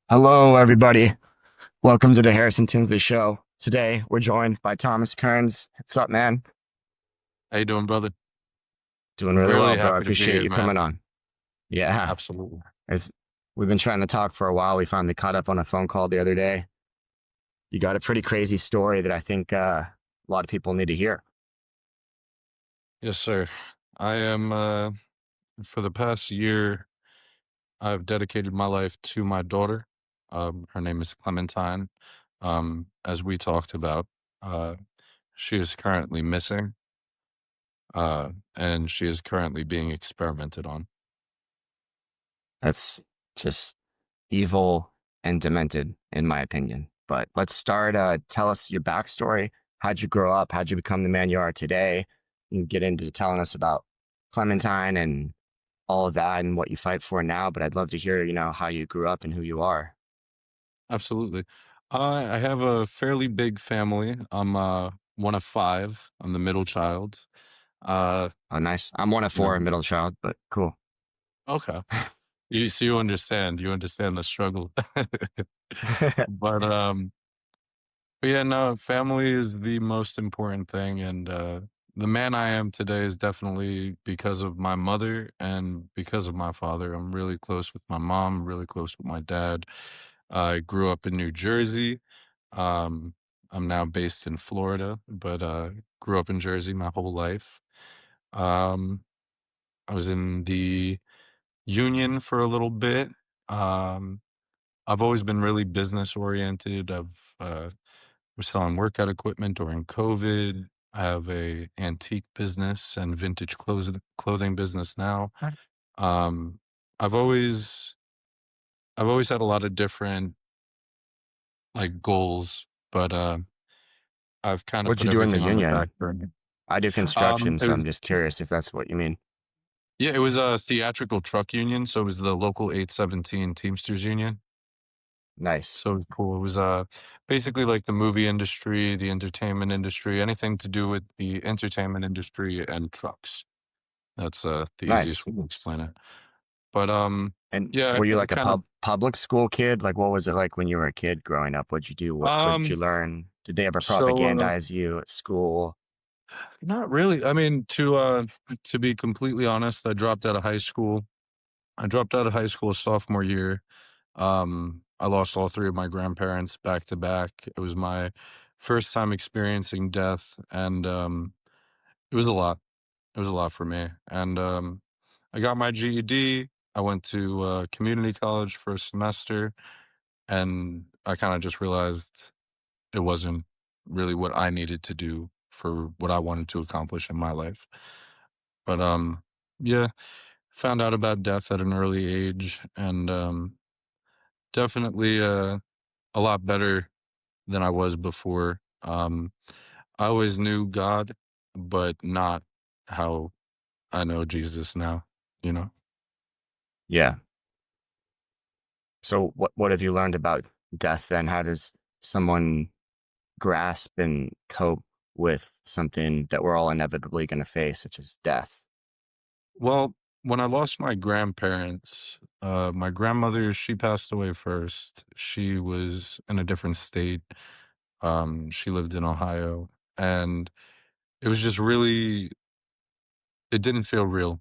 Hello, everybody. Welcome to the Harrison Tinsley Show. Today, we're joined by Thomas Kearns. What's up, man? How you doing, brother? Doing really well, Really bro. I happy to be appreciate here, you man. coming on. Yeah, Absolutely. as we've been trying to talk for a while. We finally caught up on a phone call the other day. You got a pretty crazy story that I think a lot of people need to hear. Yes, sir. I am, for the past year, I've dedicated my life to my daughter. Her name is Clementine. As we talked about, uh, she is currently missing, and she is currently being experimented on. That's just evil and demented, in my opinion. But let's start. Tell us your backstory. How'd you grow up? How'd you become the man you are today? And get into telling us about Clementine and all of that and what you fight for now. But I'd love to hear, how you grew up and who you are. Absolutely. I have a fairly big family. I'm, one of five. I'm the middle child. Uh, Oh, nice. I'm one of you four, know, middle child, but cool. okay. You understand the struggle. But, but yeah, no, family is the most important thing, and, the man I am today is definitely because of my mother and because of my father. I'm really close with my mom, really close with my dad. I grew up in New Jersey. Um, I'm now based in Florida, but, grew up in Jersey my whole life. Um, I was in the union for a little bit. Um I've always been really business oriented. Was selling workout equipment during COVID. I have a antique business and vintage clothing business now. Right. Um, I've always I've always had a lot of different like goals, but I've kind of What'd put you do in the everything on the back union? burner. I do construction, It so I'm was just curious if that's what you mean. yeah, it was a theatrical truck union, so it was the local 817 Teamsters Union. Nice. So it was cool. It was basically like the movie industry, the entertainment industry, anything to do with the entertainment industry and trucks. That's the Nice. easiest way to explain it. But And yeah, were you I like a kind of public school kid? Like, what was it like when you were a kid growing up? What'd you do? What did you um learn? Did they ever so propagandize you at school? not really. I mean, to be completely honest, I dropped out of high school. I dropped out of high school sophomore year. I lost all three of my grandparents back to back. It was my first time experiencing death, and it was a lot. It was a lot for me, and, I got my GED. I went to, community college for a semester, and I kinda just realized it wasn't really what I needed to do for what I wanted to accomplish in my life. But, yeah, found out about death at an early age and, definitely, a lot better than I was before. I always knew God, but not how I know Jesus now, you know? Yeah. So what have you learned about death then? How does someone grasp and cope with something that we're all inevitably going to face, such as death? Well, when I lost my grandparents, my grandmother, she passed away first. She was in a different state. She lived in Ohio, and it was just really, it didn't feel real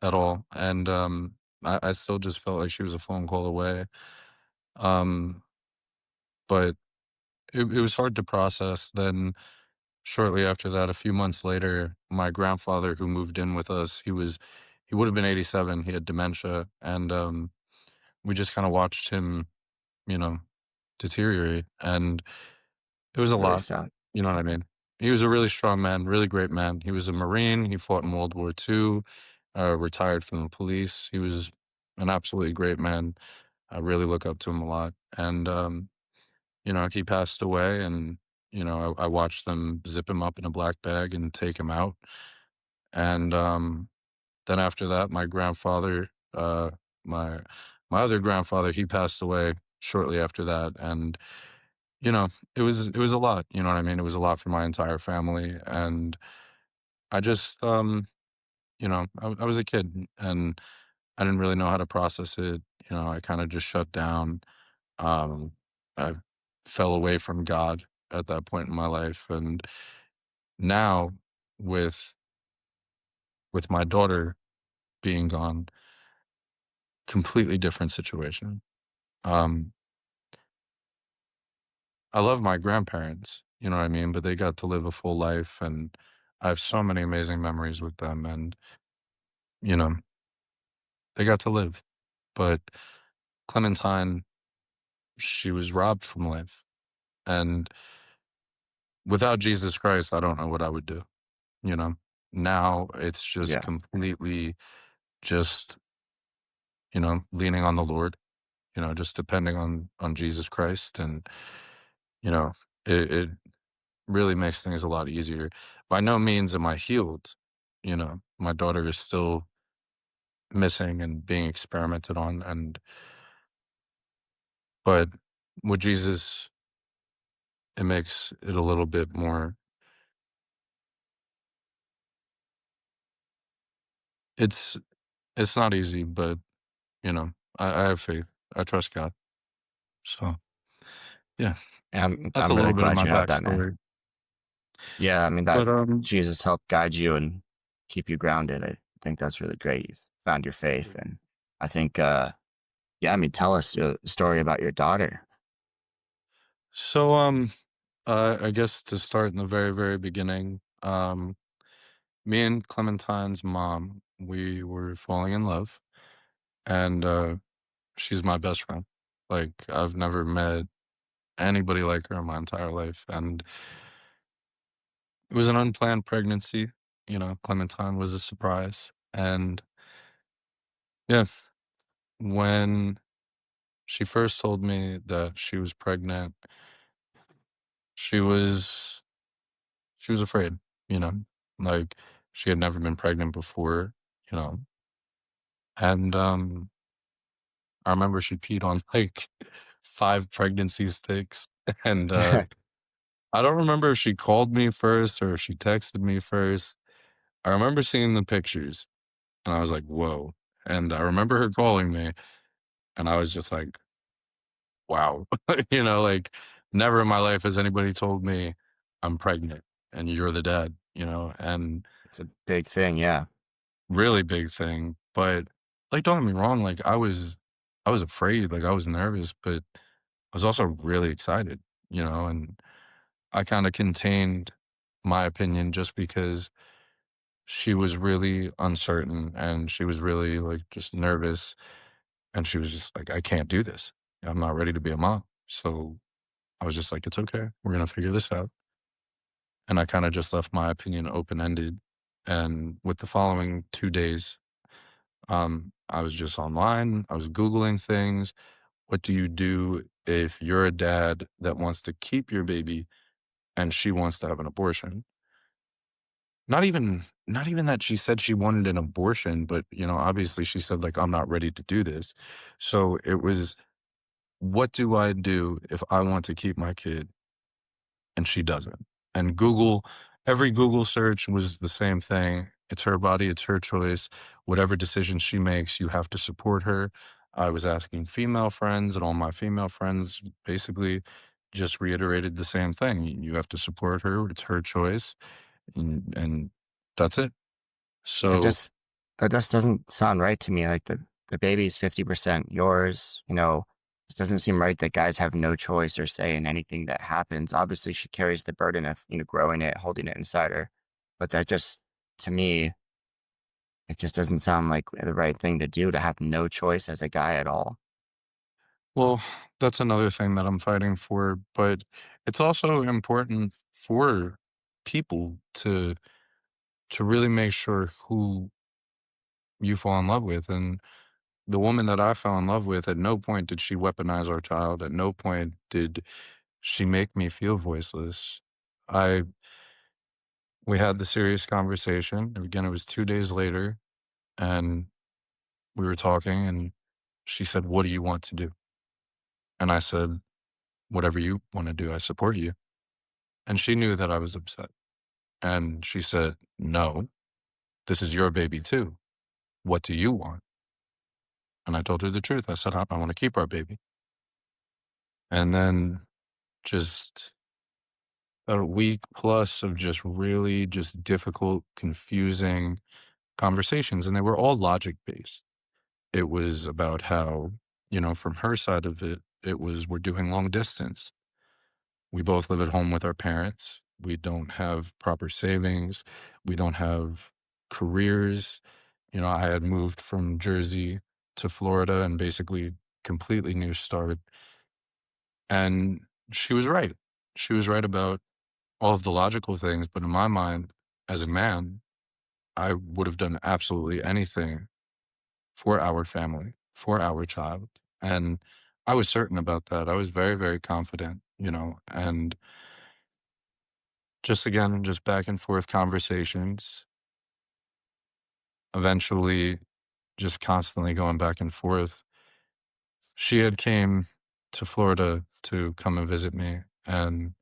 at all. And I still just felt like she was a phone call away. Um, but it was hard to process. Then shortly after that, a few months later, my grandfather who moved in with us, he would have been 87. He had dementia, and we just kind of watched him, you know, deteriorate, and it was a Really lot. sad. You know what I mean? He was a really strong man, really great man. He was a Marine. He fought in World War II, retired from the police. He was an absolutely great man. I really look up to him a lot, and he passed away, and I watched them zip him up in a black bag and take him out. And then after that, my grandfather, my my other grandfather, he passed away shortly after that. And it was a lot. You know what I mean? It was a lot for my entire family. And I just I was a kid and I didn't really know how to process it. I kind of just shut down. Um, I fell away from God at that point in my life, and now with with my daughter being gone, completely different situation. Um, I love my grandparents, you know what I mean, but they got to live a full life, and I have so many amazing memories with them, and you know they got to live. But Clementine, she was robbed from life, and without Jesus Christ, I don't know what I would do. You know, now it's just Yeah. completely just leaning on the Lord, just depending on Jesus Christ. And you know it really makes things a lot easier. By no means am I healed. My daughter is still missing and being experimented on, and but with Jesus, it makes it a little bit more. It's it's not easy, but I have faith. I trust God. So yeah, that's I'm a really little bit of glad my you have that, man. backstory. Yeah, I mean that But Jesus helped guide you and keep you grounded. I think that's really great. You've found your faith, and I think, yeah. I mean, tell us a story about your daughter. so I guess to start in the very very beginning, me and Clementine's mom, we were falling in love, and she's my best friend. Like I've never met anybody like her in my entire life, and it was an unplanned pregnancy. Clementine was a surprise, and yeah, when she first told me that she was pregnant, she was she was afraid. You know, like she had never been pregnant before. You know, and I remember she peed on like 5 pregnancy sticks, and I don't remember if she called me first or if she texted me first. I remember seeing the pictures, and I was like, "Whoa," and I remember her calling me, and I was just like, "Wow." Like, never in my life has anybody told me, "I'm pregnant, and you're the dad," and It's a big thing, yeah. really big thing, but, like, don't get me wrong, like, I was afraid, like, I was nervous, but I was also really excited, and I kinda contained my opinion just because she was really uncertain and she was really, like, just nervous, and she was just like, "I can't do this. I'm not ready to be a mom." So, I was just like, "It's okay. We're gonna figure this out." And I kinda just left my opinion open-ended, and with the following 2 days, I was just online, I was Googling things. What do you do if you're a dad that wants to keep your baby and she wants to have an abortion? Not even that she said she wanted an abortion, but, obviously she said, like, "I'm not ready to do this." So it was, what do I do if I want to keep my kid and she doesn't? And every Google search was the same thing. It's her body, it's her choice. Whatever decision she makes, you have to support her. I was asking female friends, and all my female friends basically just reiterated the same thing. You have to support her. It's her choice. And that's it. That So, just that just doesn't sound right to me. Like the baby's 50% yours. It doesn't seem right that guys have no choice or say in anything that happens. Obviously, she carries the burden of growing it, holding it inside her. But that just, to me, it just doesn't sound like the right thing to do, to have no choice as a guy at all. well, that's another thing that I'm fighting for, but it's also important for people to really make sure who you fall in love with. And the woman that I fell in love with, at no point did she weaponize our child. At no point did she make me feel voiceless. I we had the serious conversation. And again, it was 2 days later, and we were talking, and she said, "What do you want to do?" And I said, "Whatever you wanna do, I support you." And she knew that I was upset. And she said, "No, this is your baby too. What do you want?" And I told her the truth. I said, "I wanna keep our baby." And then just a week plus of just really just difficult, confusing conversations, and they were all logic based. It was about how, from her side of it, it was we're doing long distance. We both live at home with our parents. We don't have proper savings. We don't have careers. I had moved from Jersey to Florida and basically completely new start. And she was right. She was right about all of the logical things. But in my mind, as a man, I would have done absolutely anything for our family, for our child. And I was certain about that. I was very, very confident, and just again, just back and forth conversations, eventually just constantly going back and forth. She had came to Florida to come and visit me. And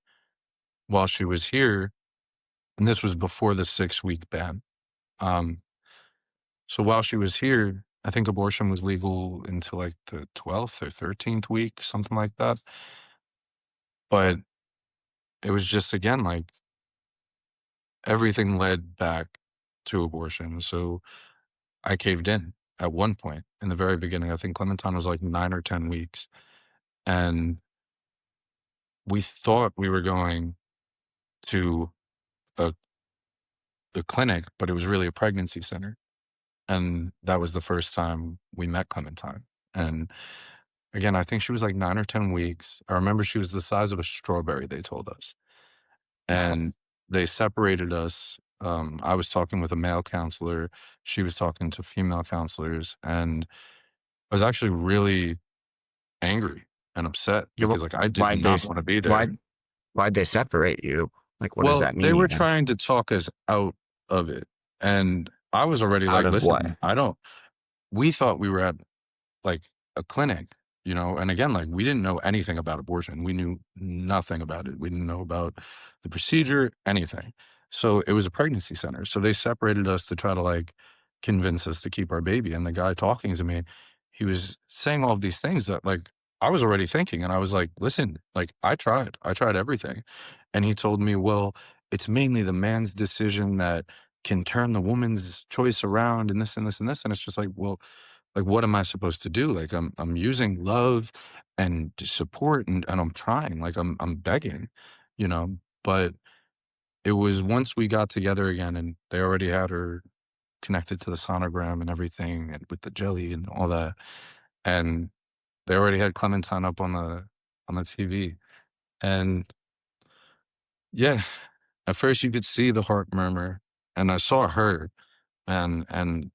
while she was here, and this was before the 6-week ban. Um, so while she was here, I think abortion was legal until like the 12th or 13th week, something like that. But it was just again like everything led back to abortion. So I caved in at one point in the very beginning. I think Clementine was like 9 or 10 weeks. And we thought we were going to a, a clinic, but it was really a pregnancy center. And that was the first time we met Clementine. And again, I think she was like 9 or 10 weeks. I remember she was the size of a strawberry, they told us. And they separated us. I was talking with a male counselor. She was talking to female counselors. And I was actually really angry and upset Yeah, because, like, I did why'd they not s- want to be why there. why'd they separate you? Like, what does Well, that they mean were even? trying to talk us out of it. And I was already Out like, of what? listen, I don't, we thought we were at like a clinic, and again, like we didn't know anything about abortion. We knew nothing about it. We didn't know about the procedure, anything. So it was a pregnancy center. So they separated us to try to like convince us to keep our baby. And the guy talking to me, he was saying all of these things that like I was already thinking. And I was like, listen, like I tried everything. And he told me, well, it's mainly the man's decision that can turn the woman's choice around and this and this and this. And it's just like, well, like, what am I supposed to do? Like, I'm using love and support, and I'm trying, like, I'm begging, you know? But it was once we got together again and they already had her connected to the sonogram and everything and with the jelly and all that, and they already had Clementine up on the TV. And yeah, at first you could see the heart murmur, and I saw her and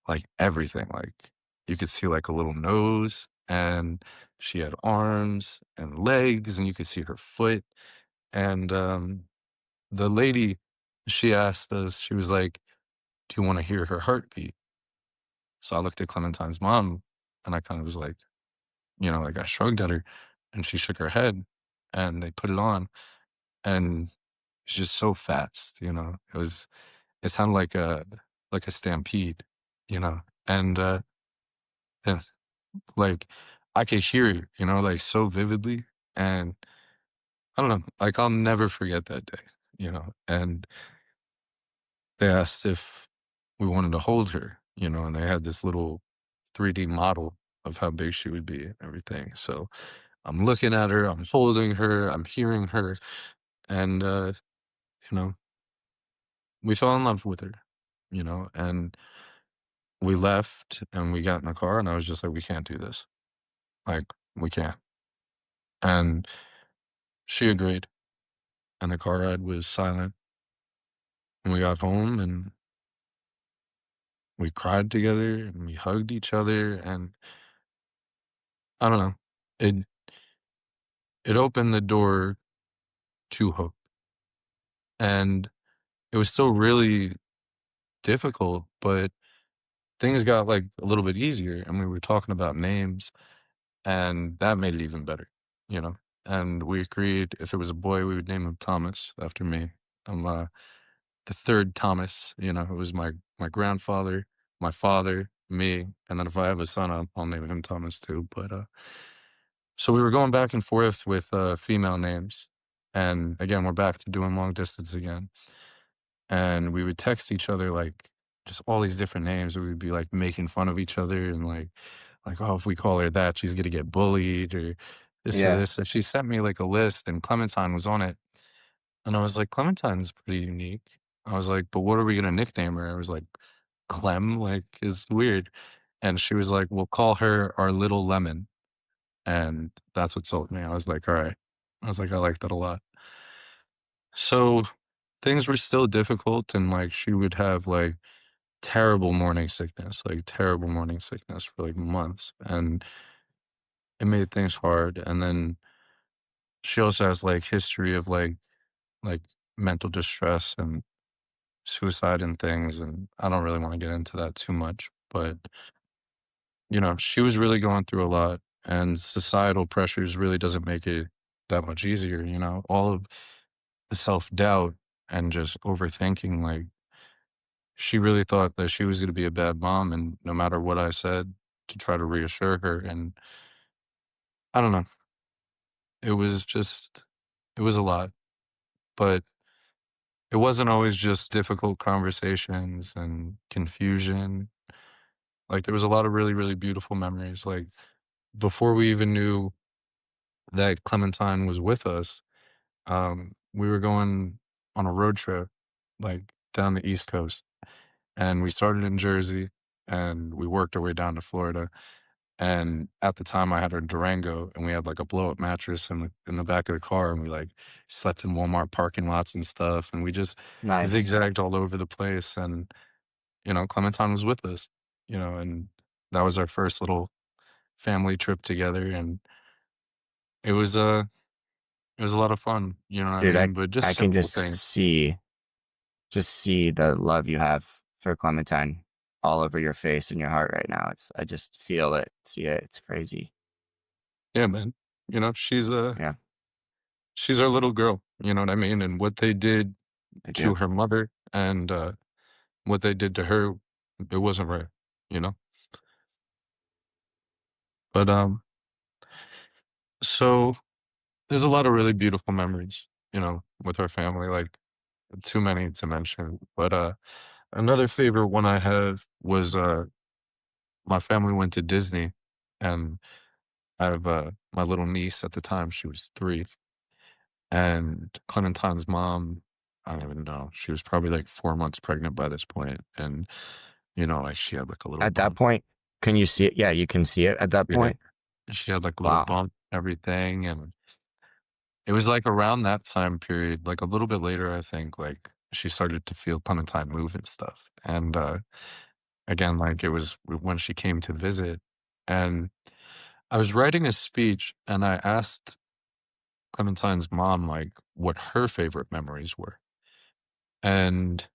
like everything, like you could see like a little nose, and she had arms and legs, and you could see her foot. And the lady, she asked us, she was like, do you want to hear her heartbeat? So I looked at Clementine's mom, and I kind of was like, like I shrugged at her, and she shook her head, and they put it on, and it's just so fast. It sounded like a stampede, you know and yeah, like, I could hear it, like, so vividly, and I don't know, like, I'll never forget that day, and they asked if we wanted to hold her, and they had this little 3D model of how big she would be and everything. So I'm looking at her, I'm holding her, I'm hearing her, and, you know, we fell in love with her, and we left and we got in the car, and I was just like, "We can't do this. Like, we can't." And she agreed, and the car ride was silent. And we got home and we cried together and we hugged each other, and I don't know. It it opened the door to hope. and it was still really difficult, but things got, like, a little bit easier, and we were talking about names, and that made it even better, you know? And we agreed if it was a boy, we would name him Thomas after me. I'm, the 3rd Thomas, you know, it was my grandfather, my father, me, and then if I have a son, I'll name him Thomas too, but, so we were going back and forth with, female names, and again, we're back to doing long distance again, and we would text each other, like, just all these different names, we would be, like, making fun of each other and, like, "Oh, if we call her that, she's gonna get bullied," or this or Yeah. this, and she sent me, like, a list, and Clementine was on it, and I was like, "Clementine's pretty unique." I was like, "But what are we gonna nickname her?" I was like, "Clem? Like, it's weird." And she was like, "We'll call her our little lemon." And that's what sold me. I was like, "Alright." I was like, "I like that a lot." So, things were still difficult and, like, she would have, like, terrible morning sickness for, like, months, and it made things hard, and then she also has, like, history of, like, mental distress and suicide and things, and I don't really wanna get into that too much, but, she was really going through a lot, and societal pressures really doesn't make it that much easier, you know? All of the self-doubt and just overthinking, like, she really thought that she was gonna be a bad mom, and no matter what I said to try to reassure her, and I don't know, it was just it was a lot, but it wasn't always just difficult conversations and confusion. Like, there was a lot of really, really beautiful memories, like, before we even knew that Clementine was with us, we were going on a road trip, like, down the East Coast, and we started in Jersey, and we worked our way down to Florida, and at the time, I had a Durango, and we had, like, a blow-up mattress in the back of the car, and we, like, slept in Walmart parking lots and stuff, and we just Nice. zigzagged all over the place, and, Clementine was with us, and that was our first little family trip together, and it was, uh it was a lot of fun, you know what I Dude, mean? But I just can simple things. just see the love you have for Clementine all over your face and your heart right now. I just feel it, see it. It's crazy. Yeah, man. Yeah, She's our little girl, you know what I mean? And what they did I to do. her mother and, what they did to her, it wasn't right, you know? But, so there's a lot of really beautiful memories, with her family, like, too many to mention. But, another favorite one I have was, my family went to Disney, and I have, my little niece at the time, she was 3, and Clementine's mom, I don't even know, she was probably, like, 4 months pregnant by this point, and, like, she had, like, a little At that bump. point, can you see it? Yeah, you can see it at that Yeah. point. She had, like, a little Wow. bump, everything, and it was, like, around that time period, like, a little bit later, I think, like, she started to feel Clementine move and stuff, and, again, like, it was when she came to visit, and I was writing a speech, and I asked Clementine's mom, like, what her favorite memories were, and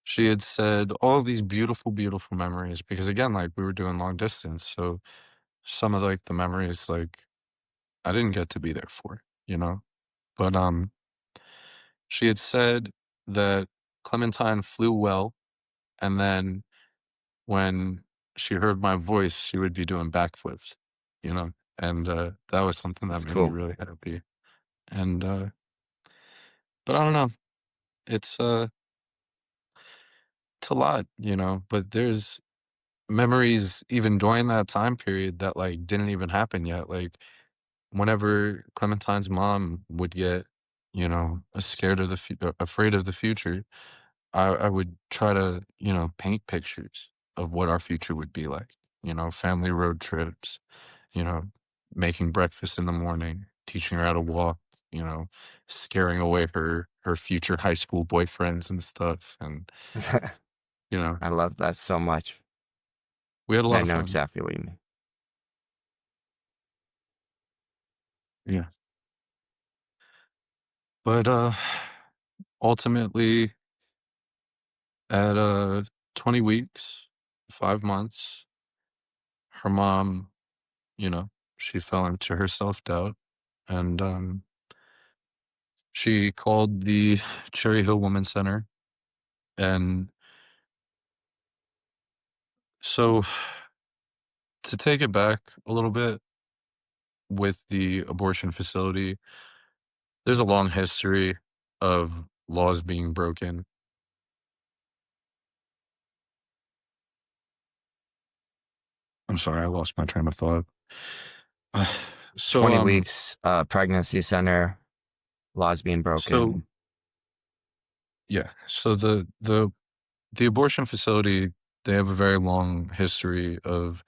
she had said all these beautiful, beautiful memories because, again, like, we were doing long distance, so some of, like, the memories, like, I didn't get to be there for, you know? But, she had said that Clementine flew well, and then when she heard my voice, she would be doing backflips, you know? And, that was something that That's made me cool. really happy. And, but I don't know. It's, uh, it's a lot, but there's memories even during that time period that, like, didn't even happen yet. Like, whenever Clementine's mom would get, scared of afraid of the future, I would try to, paint pictures of what our future would be like, family road trips, you know, making breakfast in the morning, teaching her how to walk, you know, scaring away her future high school boyfriends and stuff. And, you know, I love that so much. we had a lot I of know fun. exactly what you mean. Yeah. But, ultimately, at 20 weeks, 5 months, her mom, you know, she fell into her self doubt, and she called the Cherry Hill Women's Center. And so, to take it back a little bit with the abortion facility, there's a long history of laws being broken. I'm sorry, I lost my train of thought. So, 20 weeks, pregnancy center, laws being so broken. yeah, so the abortion facility, they have a very long history of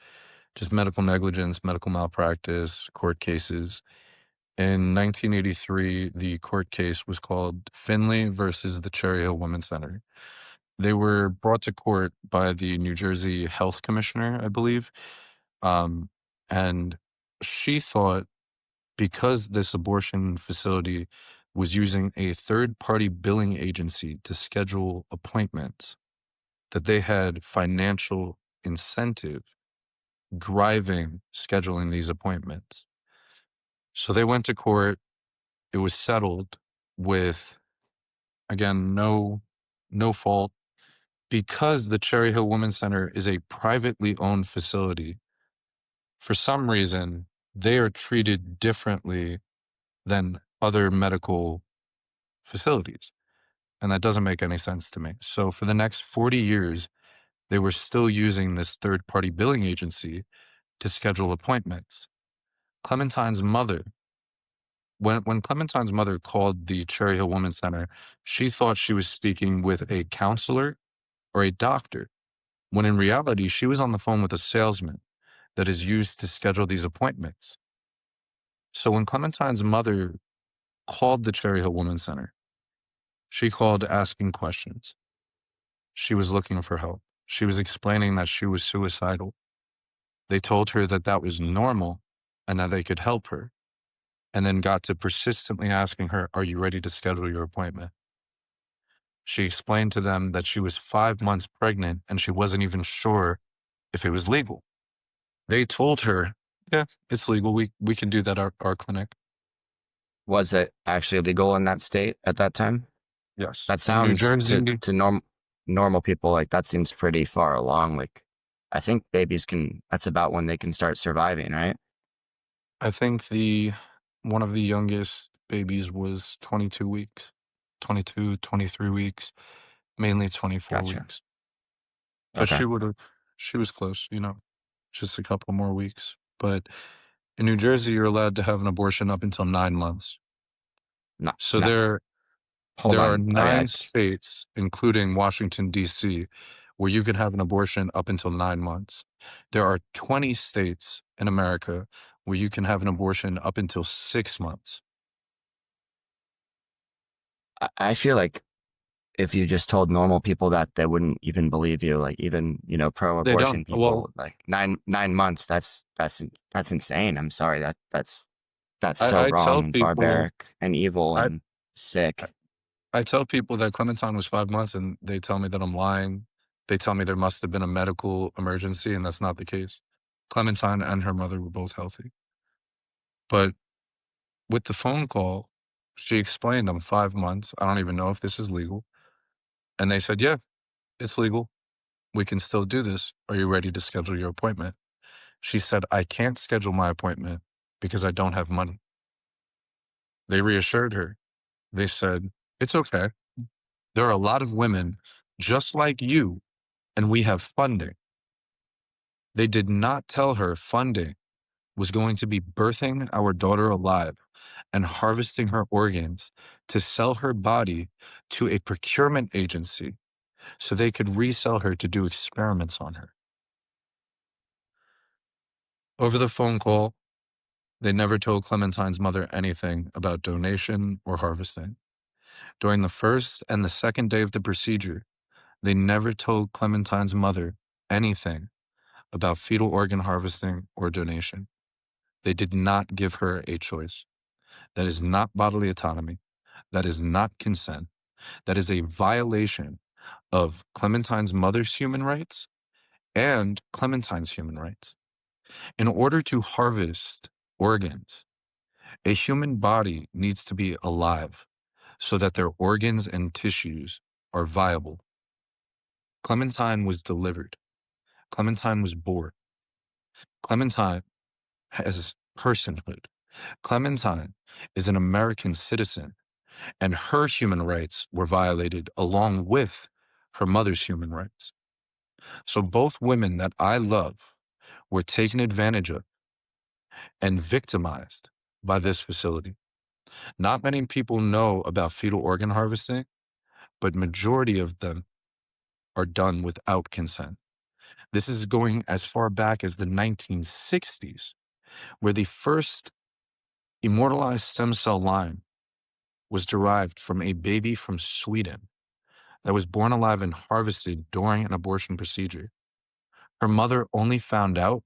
just medical negligence, medical malpractice, court cases. In 1983, the court case was called Finley versus the Cherry Hill Women's Center. They were brought to court by the New Jersey Health Commissioner, I believe. Um, and she thought because this abortion facility was using a third party billing agency to schedule appointments, that they had financial incentive driving scheduling these appointments. So they went to court. It was settled with, again, no fault, because the Cherry Hill Women's Center is a privately owned facility. For some reason, they are treated differently than other medical facilities. And that doesn't make any sense to me. So for the next 40 years, they were still using this third party billing agency to schedule appointments. Clementine's mother, when Clementine's mother called the Cherry Hill Women's Center, she thought she was speaking with a counselor or a doctor, when in reality, she was on the phone with a salesman that is used to schedule these appointments. So when Clementine's mother called the Cherry Hill Women's Center, she called asking questions. She was looking for help. She was explaining that she was suicidal. They told her that that was normal and that they could help her, and then got to persistently asking her, "Are you ready to schedule your appointment?" She explained to them that she was 5 months pregnant and she wasn't even sure if it was legal. They told her, "Yeah, it's legal. We can do that at our clinic." Was it actually legal in that state at that time? Yes. That In New sounds Jersey, to normal people like that seems pretty far along. Like, I think babies can. That's about when they can start surviving, right? I think the one of the youngest babies was 22 weeks, 22, 23 weeks, mainly 24 Gotcha. weeks. But Okay. she was close, just a couple more weeks. But in New Jersey, you're allowed to have an abortion up until 9 months. Not So not. Hold there are on. nine states, including Washington, D.C., where you can have an abortion up until 9 months. There are 20 states in America where you can have an abortion up until 6 months. I feel like if you just told normal people that, they wouldn't even believe you. Like even They don't. pro-abortion Well, people, like nine months. That's insane. I'm sorry. That's so I wrong tell and people, barbaric and evil I, and I sick. I tell people that Clementine was 5 months, and they tell me that I'm lying. They tell me there must have been a medical emergency, and that's not the case. Clementine and her mother were both healthy. But with the phone call, she explained, "I'm 5 months. I don't even know if this is legal." And they said, "Yeah, it's legal. We can still do this. Are you ready to schedule your appointment?" She said, "I can't schedule my appointment because I don't have money." They reassured her. They said, "It's okay. There are a lot of women just like you, and we have funding." They did not tell her funding was going to be birthing our daughter alive and harvesting her organs to sell her body to a procurement agency so they could resell her to do experiments on her. Over the phone call, they never told Clementine's mother anything about donation or harvesting. During the first and the second day of the procedure, they never told Clementine's mother anything about fetal organ harvesting or donation. They did not give her a choice. That is not bodily autonomy. That is not consent. That is a violation of Clementine's mother's human rights and Clementine's human rights. In order to harvest organs, a human body needs to be alive so that their organs and tissues are viable. Clementine was delivered. Clementine was born. Clementine has personhood. Clementine is an American citizen, and her human rights were violated along with her mother's human rights. So both women that I love were taken advantage of and victimized by this facility. Not many people know about fetal organ harvesting, but majority of them are done without consent. This is going as far back as the 1960s, where the first immortalized stem cell line was derived from a baby from Sweden that was born alive and harvested during an abortion procedure. Her mother only found out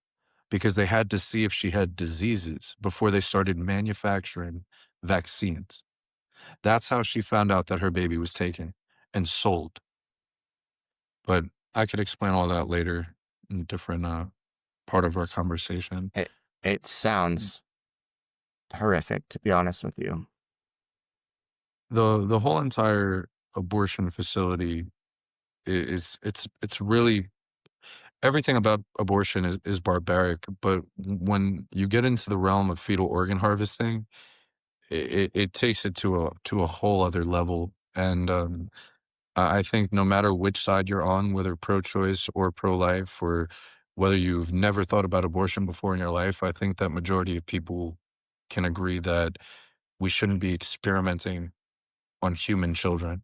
because they had to see if she had diseases before they started manufacturing vaccines. That's how she found out that her baby was taken and sold. But I could explain all that later in a different part of our conversation. It sounds horrific, to be honest with you. The whole entire abortion facility it's really everything about abortion is barbaric, but when you get into the realm of fetal organ harvesting, it takes it to a whole other level. And I think no matter which side you're on, whether pro-choice or pro-life, or whether you've never thought about abortion before in your life, I think that majority of people can agree that we shouldn't be experimenting on human children.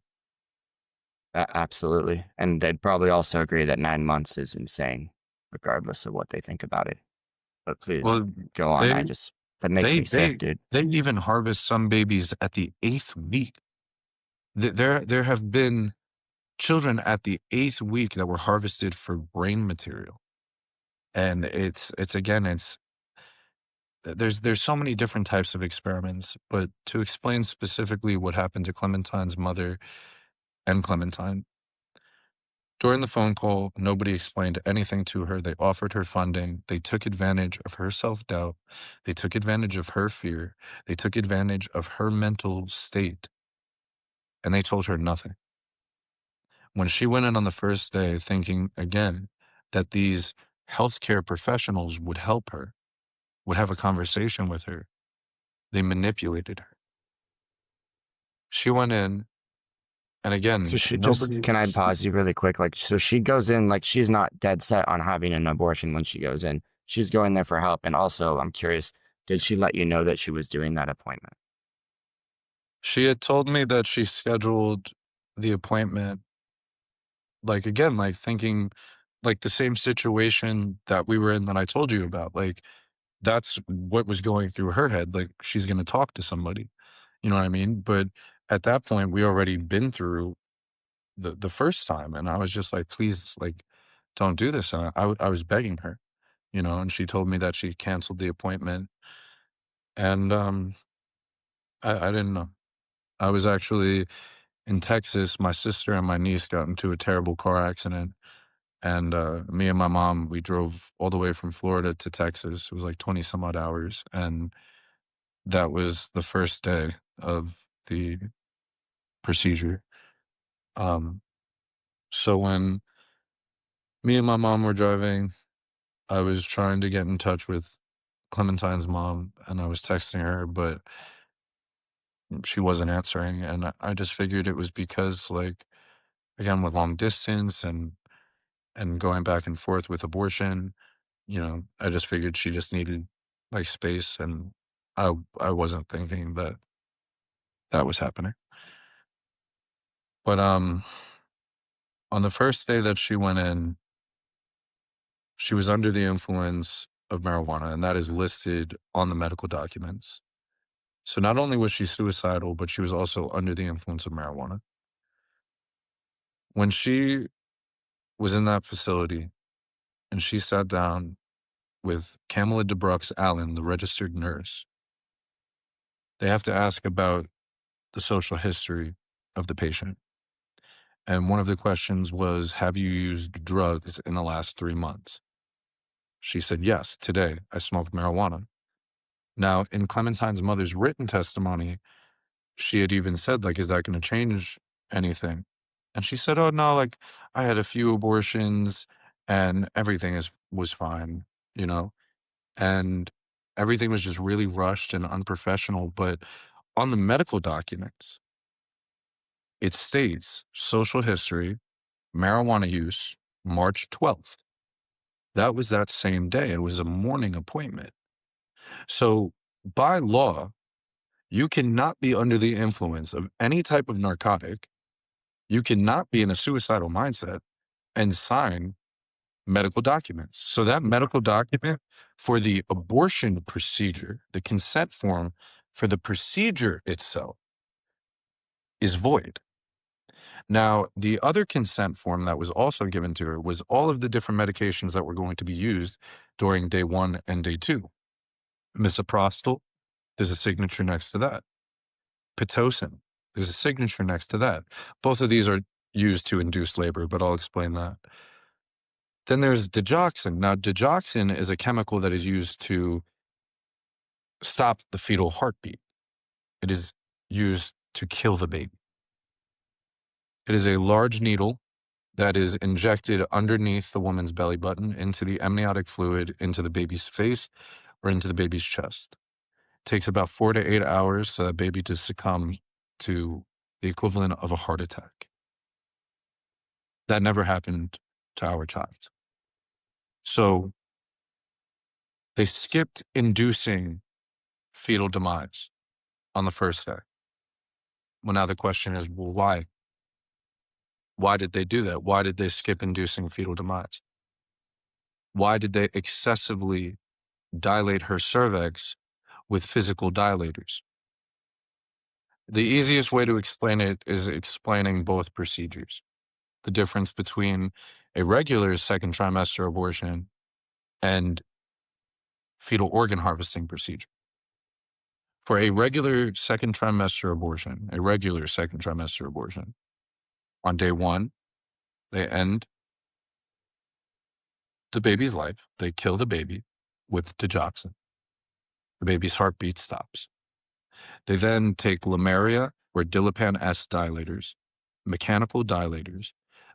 Absolutely. And they'd probably also agree that 9 months is insane, regardless of what they think about it. But please Well, go on. they That makes they me sick, they dude. they even harvest some babies at the 8th week. There have been children at the 8th week that were harvested for brain material. And it's again, it's there's so many different types of experiments, but to explain specifically what happened to Clementine's mother and Clementine, during the phone call, nobody explained anything to her. They offered her funding. They took advantage of her self-doubt. They took advantage of her fear. They took advantage of her mental state, and they told her nothing. When she went in on the first day thinking again that these healthcare professionals would help her, would have a conversation with her, they manipulated her. She went in, and So again, she just, nobody can I s pause you really quick? Like, so she goes in, like, she's not dead set on having an abortion when she goes in. She's going there for help. And also, I'm curious, did she let you know that she was doing that appointment? she had told me that she scheduled the appointment, like, again, like, thinking like the same situation that we were in that I told you about, like, that's what was going through her head, like, she's gonna talk to somebody, you know what I mean? But at that point, we already been through the first time, and I was just like, "Please, like, don't do this," and I was begging her, you know, and she told me that she canceled the appointment, and, I didn't know. I was actually in Texas. My sister and my niece got into a terrible car accident, and, me and my mom, we drove all the way from Florida to Texas. It was like 20 some odd hours, and that was the first day of the procedure. Um, so when me and my mom were driving, I was trying to get in touch with Clementine's mom, and I was texting her, but she wasn't answering, and I just figured it was because, like, again, with long distance and going back and forth with abortion, you know, I just figured she just needed, like, space, and I wasn't thinking that that was happening. But, on the first day that she went in, she was under the influence of marijuana, and that is listed on the medical documents. So not only was she suicidal, but she was also under the influence of marijuana. When she was in that facility and she sat down with Camilla DeBrux Allen, the registered nurse, they have to ask about the social history of the patient. And one of the questions was, "Have you used drugs in the last 3 months?" She said, "Yes, today I smoked marijuana." Now, in Clementine's mother's written testimony, she had even said, like, "Is that gonna change anything?" And she said, "Oh, no, like, I had a few abortions and everything was fine," you know? And everything was just really rushed and unprofessional, but on the medical documents, it states social history, marijuana use, March 12th. That was that same day. It was a morning appointment. So by law, you cannot be under the influence of any type of narcotic. You cannot be in a suicidal mindset and sign medical documents. So that medical document for the abortion procedure, the consent form for the procedure itself is void. Now, the other consent form that was also given to her was all of the different medications that were going to be used during day 1 and day 2. Misoprostol, there's a signature next to that. Pitocin, there's a signature next to that. Both of these are used to induce labor, but I'll explain that. Then there's digoxin. Now, digoxin is a chemical that is used to stop the fetal heartbeat. It is used to kill the baby. It is a large needle that is injected underneath the woman's belly button into the amniotic fluid, into the baby's face, or into the baby's chest. It takes about 4 to 8 hours for that baby to succumb to the equivalent of a heart attack. That never happened to our child. So they skipped inducing fetal demise on the first day. Well, now the question is, well, why? Why did they do that? Why did they skip inducing fetal demise? Why did they excessively dilate her cervix with physical dilators? The easiest way to explain it is explaining both procedures. The difference between a regular second trimester abortion and fetal organ harvesting procedure. For a regular second trimester abortion, on day 1, they end the baby's life. They kill the baby with digoxin. The baby's heartbeat stops. They then take Lamaria or Dilapan S dilators, mechanical dilators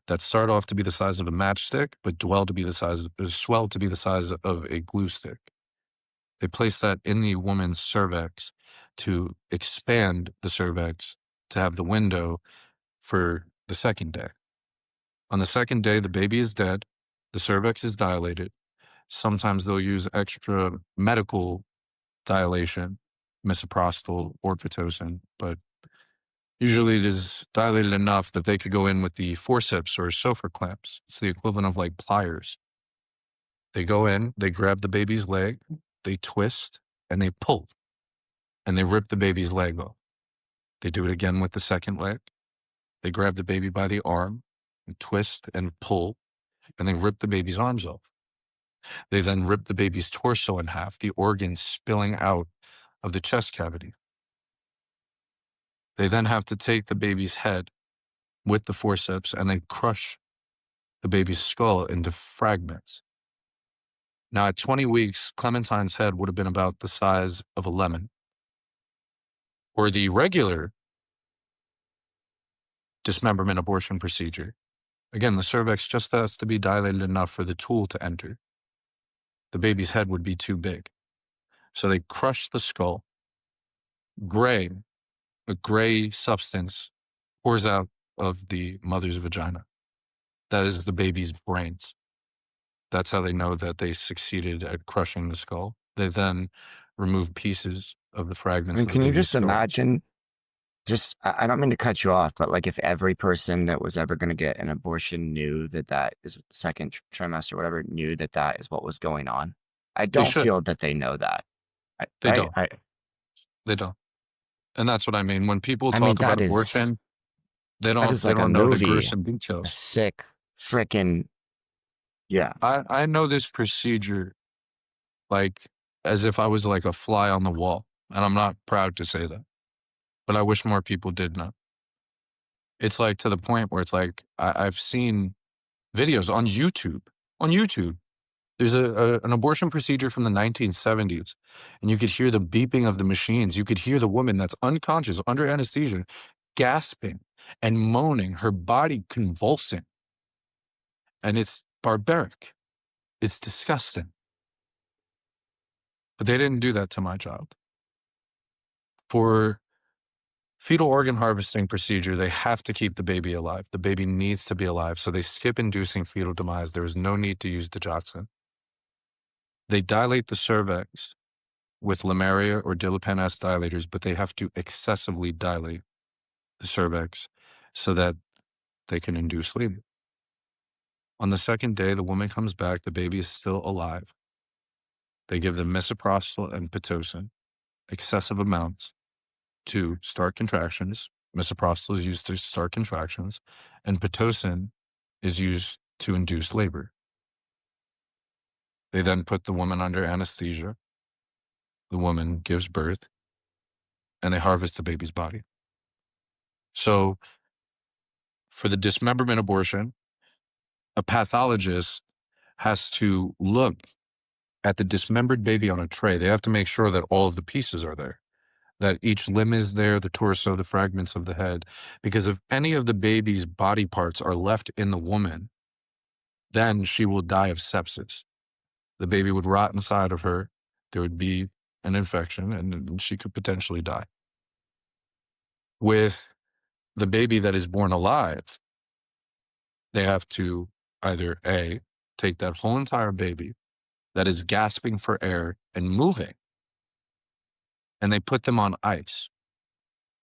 that start off to be the size of a matchstick, but swell to be the size of a glue stick. They place that in the woman's cervix to expand the cervix to have the window for the second day. On the second day, the baby is dead. The cervix is dilated. Sometimes they'll use extra medical dilation, misoprostol or Pitocin, but usually it is dilated enough that they could go in with the forceps or sofa clamps. It's the equivalent of like pliers. They go in, they grab the baby's leg, they twist, and they pull, and they rip the baby's leg off. They do it again with the second leg. They grab the baby by the arm, and twist and pull, and they rip the baby's arms off. They then rip the baby's torso in half, the organs spilling out of the chest cavity. They then have to take the baby's head with the forceps and then crush the baby's skull into fragments. Now, at 20 weeks, Clementine's head would have been about the size of a lemon. Or the regular dismemberment abortion procedure. Again, the cervix just has to be dilated enough for the tool to enter. The baby's head would be too big. So they crush the skull. Gray, a gray substance pours out of the mother's vagina. That is the baby's brains. That's how they know that they succeeded at crushing the skull. They then remove pieces of the I fragments mean, of the can you baby's just skull. imagine? I don't mean to cut you off, but like if every person that was ever going to get an abortion knew that that is second trimester, whatever, knew that that is what was going on. I They don't should. feel that they know that. They Right? don't. They don't. And that's what I mean. When people I mean, talk about abortion, they that don't is they like a don't know the movie, gruesome a details. sick freaking, yeah. I know this procedure like as if I was like a fly on the wall, and I'm not proud to say that, but I wish more people did know. It's like to the point where it's like I've seen videos on YouTube. On YouTube, there's an abortion procedure from the 1970s, and you could hear the beeping of the machines. You could hear the woman that's unconscious under anesthesia, gasping and moaning, her body convulsing, and it's barbaric. It's disgusting. But they didn't do that to my child. For fetal organ harvesting procedure, they have to keep the baby alive. The baby needs to be alive, so they skip inducing fetal demise. There is no need to use digoxin. They dilate the cervix with Lamaria or Dilapan S dilators, but they have to excessively dilate the cervix so that they can induce labor. On the second day, the woman comes back, the baby is still alive. They give them misoprostol and Pitocin, excessive amounts, to start contractions. Misoprostol is used to start contractions, and Pitocin is used to induce labor. They then put the woman under anesthesia. The woman gives birth, and they harvest the baby's body. So, for the dismemberment abortion, a pathologist has to look at the dismembered baby on a tray. They have to make sure that all of the pieces are there, that each limb is there, the torso, the fragments of the head. Because if any of the baby's body parts are left in the woman, then she will die of sepsis. The baby would rot inside of her. There would be an infection, and she could potentially die. With the baby that is born alive, they have to either A, take that whole entire baby that is gasping for air and moving, and they put them on ice,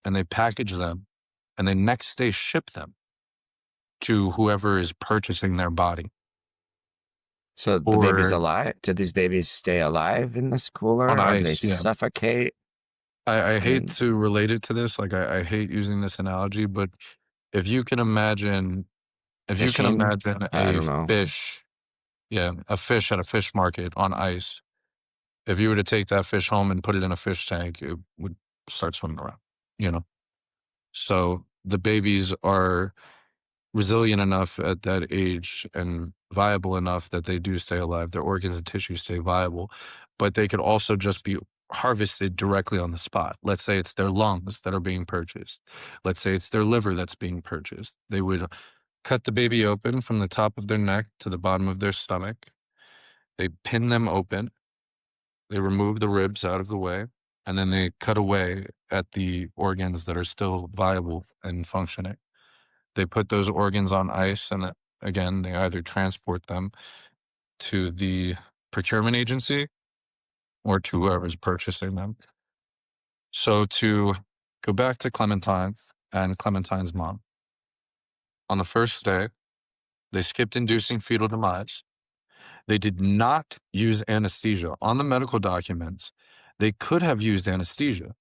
and they package them, and they next day ship them to whoever is purchasing their body. So the baby's Or alive? Did these babies stay alive in this cooler on or do they ice, yeah. suffocate? I I hate mean, to relate it to this, like, I hate using this analogy, but if you can imagine if you can fishing? imagine I a don't know. fish, yeah, a fish at a fish market on ice, if you were to take that fish home and put it in a fish tank, it would start swimming around, you know? So, the babies are resilient enough at that age and viable enough that they do stay alive. Their organs and tissues stay viable, but they could also just be harvested directly on the spot. Let's say it's their lungs that are being purchased. Let's say it's their liver that's being purchased. They would cut the baby open from the top of their neck to the bottom of their stomach. They pin them open. They remove the ribs out of the way, and then they cut away at the organs that are still viable and functioning. They put those organs on ice, and again, they either transport them to the procurement agency or to whoever's purchasing them. So to go back to Clementine and Clementine's mom, on the first day, they skipped inducing fetal demise. They did not use anesthesia. On the medical documents, they could have used anesthesia.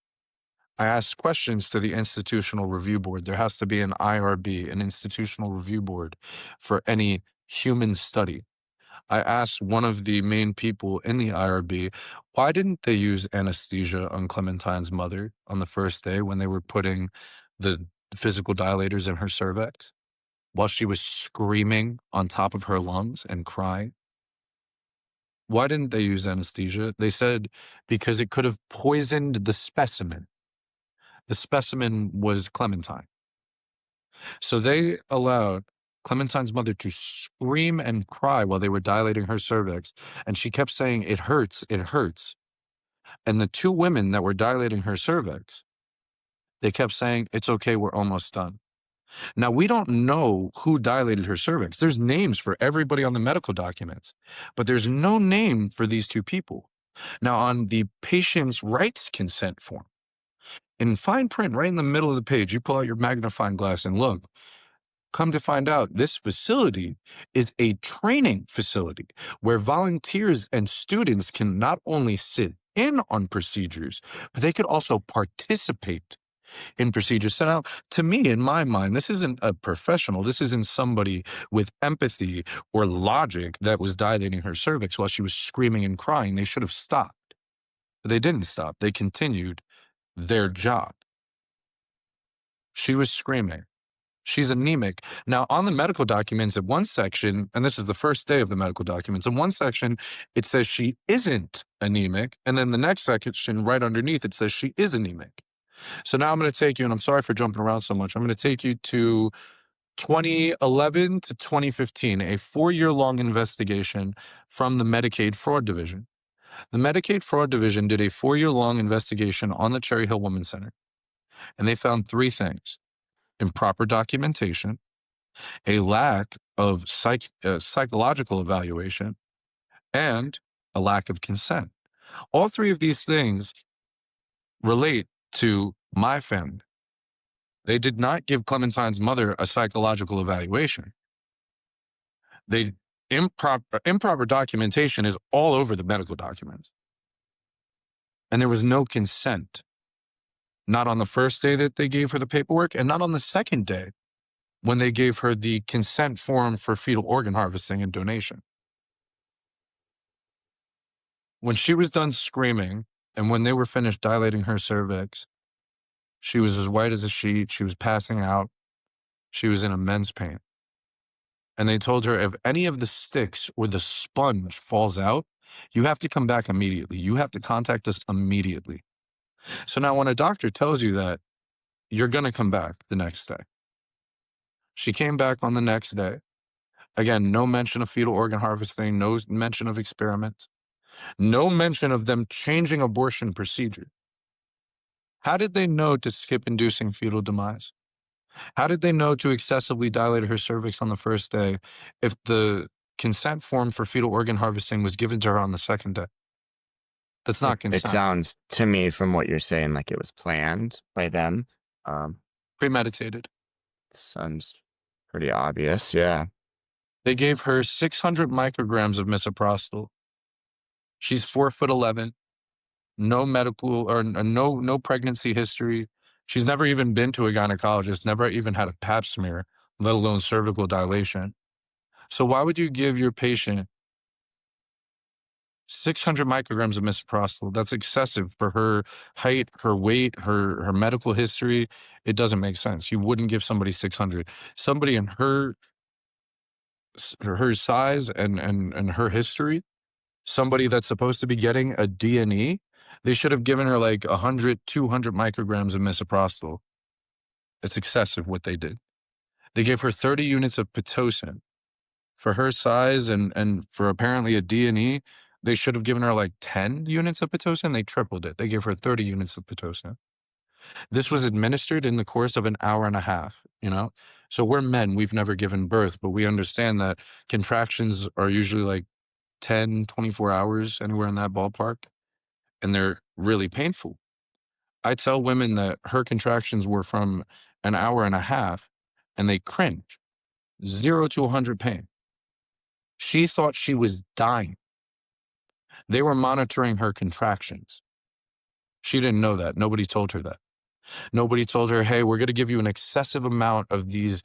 I asked questions to the institutional review board. There has to be an IRB, an institutional review board, for any human study. I asked one of the main people in the IRB, why didn't they use anesthesia on Clementine's mother on the first day when they were putting the physical dilators in her cervix while she was screaming on top of her lungs and crying? Why didn't they use anesthesia? They said because it could have poisoned the specimen. The specimen was Clementine. So they allowed Clementine's mother to scream and cry while they were dilating her cervix. And she kept saying, it hurts, it hurts. And the two women that were dilating her cervix, they kept saying, it's okay, we're almost done. Now, we don't know who dilated her cervix. There's names for everybody on the medical documents, but there's no name for these two people. Now, on the patient's rights consent form, in fine print, right in the middle of the page, you pull out your magnifying glass and look. Come to find out, this facility is a training facility where volunteers and students can not only sit in on procedures, but they could also participate in procedures. So now, to me, in my mind, this isn't a professional. This isn't somebody with empathy or logic that was dilating her cervix while she was screaming and crying. They should have stopped. But they didn't stop. They continued their job. She was screaming. She's anemic. Now, on the medical documents, in one section, and this is the first day of the medical documents, in one section, it says she isn't anemic. And then the next section, right underneath, it says she is anemic. So now I'm going to take you, and I'm sorry for jumping around so much. I'm going to take you to 2011 to 2015, a 4-year long investigation from the Medicaid Fraud Division. The Medicaid Fraud Division did a 4-year long investigation on the Cherry Hill Women's Center, and they found 3 things: improper documentation, a lack of psychological evaluation, and a lack of consent. All 3 of these things relate to my family. They did not give Clementine's mother a psychological evaluation. They improper documentation is all over the medical documents. And there was no consent, not on the first day that they gave her the paperwork, and not on the second day when they gave her the consent form for fetal organ harvesting and donation. When she was done screaming and when they were finished dilating her cervix, she was as white as a sheet. She was passing out. She was in immense pain. And they told her, if any of the sticks or the sponge falls out, you have to come back immediately. You have to contact us immediately. So now when a doctor tells you that, you're going to come back the next day. She came back on the next day. Again, no mention of fetal organ harvesting, no mention of experiments, no mention of them changing abortion procedure. How did they know to skip inducing fetal demise? How did they know to excessively dilate her cervix on the first day if the consent form for fetal organ harvesting was given to her on the second day? That's not It consent. sounds to me from what you're saying like it was planned by them. Um, Premeditated. sounds pretty obvious. Yeah. They gave her 600 micrograms of misoprostol. She's 4'11", no medical or no pregnancy history. She's never even been to a gynecologist, never even had a pap smear, let alone cervical dilation. So why would you give your patient 600 micrograms of misoprostol? That's excessive for her height, her weight, her medical history. It doesn't make sense. You wouldn't give somebody 600. Somebody in her size and her history, somebody that's supposed to be getting a D&E, they should have given her like 100, 200 micrograms of misoprostol. It's excessive what they did. They gave her 30 units of Pitocin. For her size and for apparently a D&E, they should have given her like 10 units of Pitocin. They tripled it. They gave her 30 units of Pitocin. This was administered in the course of an hour and a half, you know? So we're men, we've never given birth, but we understand that contractions are usually like 10, 24 hours, anywhere in that ballpark, and they're really painful. I tell women that her contractions were from an hour and a half, and they cringe. 0 to 100 pain. She thought she was dying. They were monitoring her contractions. She didn't know that. Nobody told her that. Nobody told her, hey, we're going to give you an excessive amount of these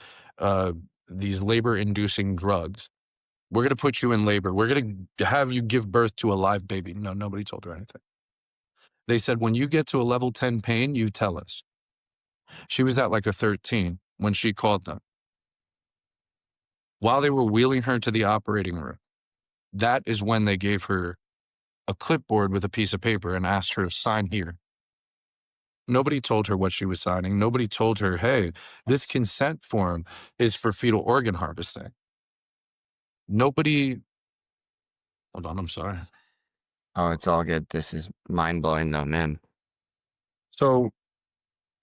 labor-inducing drugs. We're going to put you in labor. We're going to have you give birth to a live baby. No, nobody told her anything. They said, when you get to a level 10 pain, you tell us. She was at like a 13 when she called them. While they were wheeling her to the operating room, that is when they gave her a clipboard with a piece of paper and asked her to sign here. Nobody told her what she was signing. Nobody told her, hey, this consent form is for fetal organ harvesting. Nobody, hold on, I'm sorry. Oh, it's all good. This is mind blowing though, man. So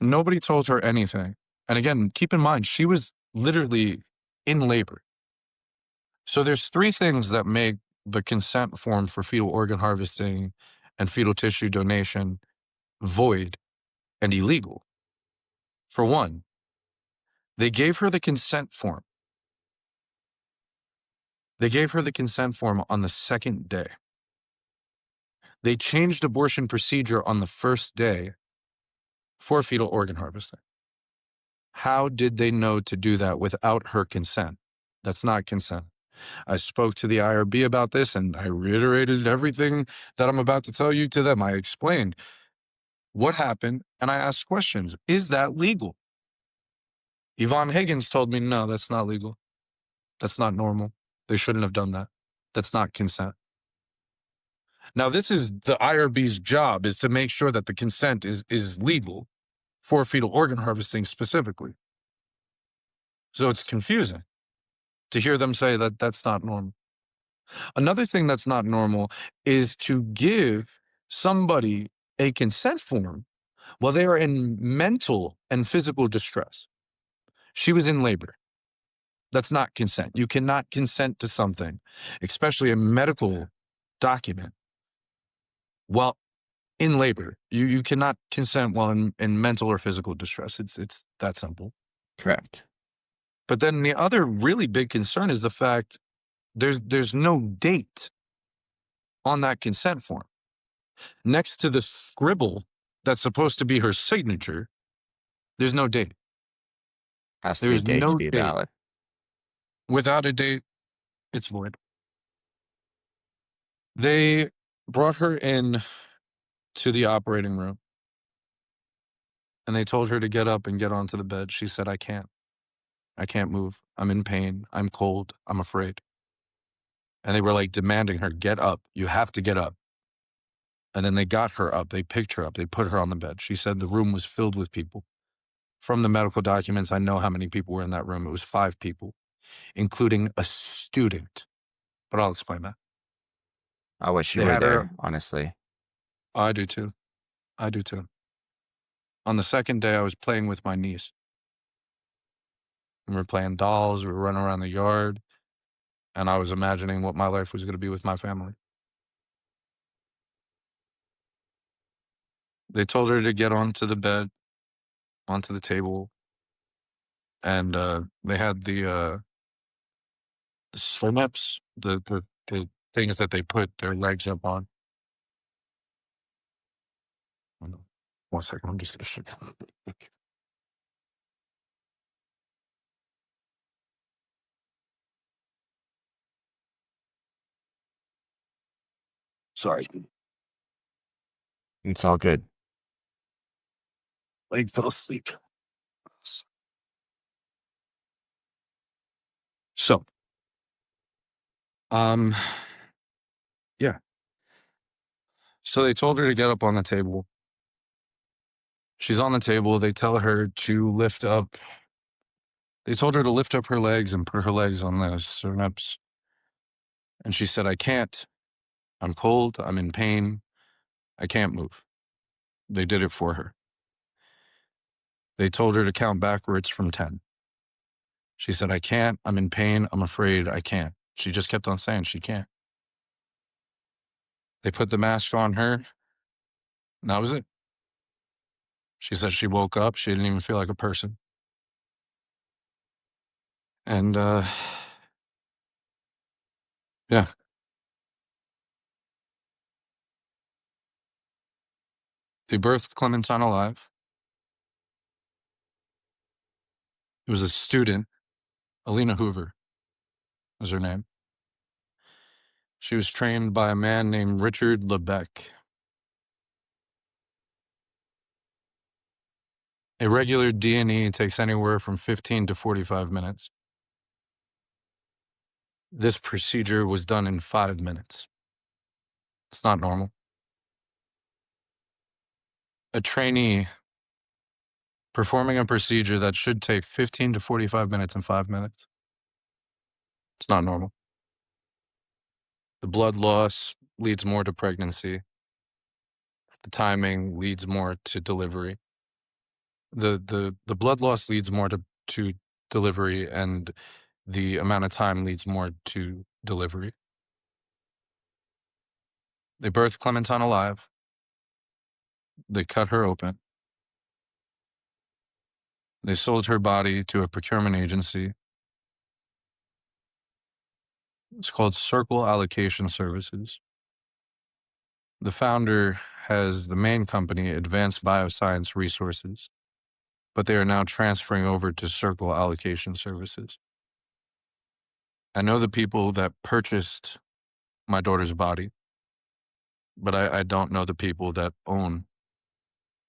nobody told her anything. And again, keep in mind, she was literally in labor. So there's 3 things that make the consent form for fetal organ harvesting and fetal tissue donation void and illegal. For one, they gave her the consent form. They gave her the consent form on the second day. They changed abortion procedure on the first day for fetal organ harvesting. How did they know to do that without her consent? That's not consent. I spoke to the IRB about this and I reiterated everything that I'm about to tell you to them. I explained what happened and I asked questions. Is that legal? Yvonne Higgins told me, no, that's not legal. That's not normal. They shouldn't have done that. That's not consent. Now, this is the IRB's job, is to make sure that the consent is legal for fetal organ harvesting specifically. So it's confusing to hear them say that that's not normal. Another thing that's not normal is to give somebody a consent form while they are in mental and physical distress. She was in labor. That's not consent. You cannot consent to something, especially a medical document, while in labor. You cannot consent while in mental or physical distress. It's that simple. Correct. But then the other really big concern is the fact there's no date on that consent form. Next to the scribble that's supposed to be her signature, there's no date. Has to There be a is date to no be date. valid. Without a date, it's void. They brought her in to the operating room and they told her to get up and get onto the bed. She said, I can't. I can't move. I'm in pain. I'm cold. I'm afraid. And they were like demanding her, get up. You have to get up. And then they got her up. They picked her up. They put her on the bed. She said the room was filled with people. From the medical documents, I know how many people were in that room. It was 5 people, including a student. But I'll explain that. I wish you They were had her. there, honestly. I do too. I do too. On the second day, I was playing with my niece. We were playing dolls. We were running around the yard. And I was imagining what my life was going to be with my family. They told her to get onto the bed, onto the table. And they had the swim-ups, the things that they put their legs up on. Hold on. 1 second, I'm just gonna shut down. Sorry, It's all good. leg fell asleep. So, um, yeah. So they told her to get up on the table. She's on the table. They tell her to lift up. They told her to lift up her legs and put her legs on the stirrups. And she said, I can't. I'm cold. I'm in pain. I can't move. They did it for her. They told her to count backwards from 10. She said, I can't. I'm in pain. I'm afraid. I can't. She just kept on saying she can't. They put the mask on her. And that was it. She said she woke up. She didn't even feel like a person. And yeah, they birthed Clementine alive. It was a student, Alina Hoover was her name. She was trained by a man named Richard Lebec. A regular D&E takes anywhere from 15 to 45 minutes. This procedure was done in 5 minutes. It's not normal. A trainee performing a procedure that should take 15 to 45 minutes in 5 minutes. It's not normal. The blood loss leads more to pregnancy. The timing leads more to delivery. The blood loss leads more to delivery, and the amount of time leads more to delivery. They birthed Clementine alive. They cut her open. They sold her body to a procurement agency. It's called Circle Allocation Services. The founder has the main company, Advanced Bioscience Resources, but they are now transferring over to Circle Allocation Services. I know the people that purchased my daughter's body, but I don't know the people that own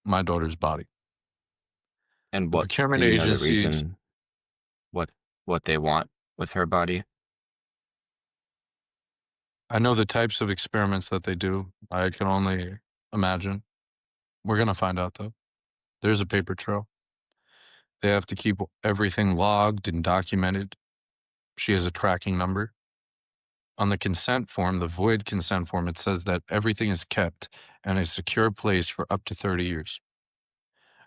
my daughter's body. And The what do procurement you know the agencies, reason? what what they want with her body? I know the types of experiments that they do. I can only imagine. We're gonna find out though. There's a paper trail. They have to keep everything logged and documented. She has a tracking number. On the consent form, the void consent form, it says that everything is kept in a secure place for up to 30 years.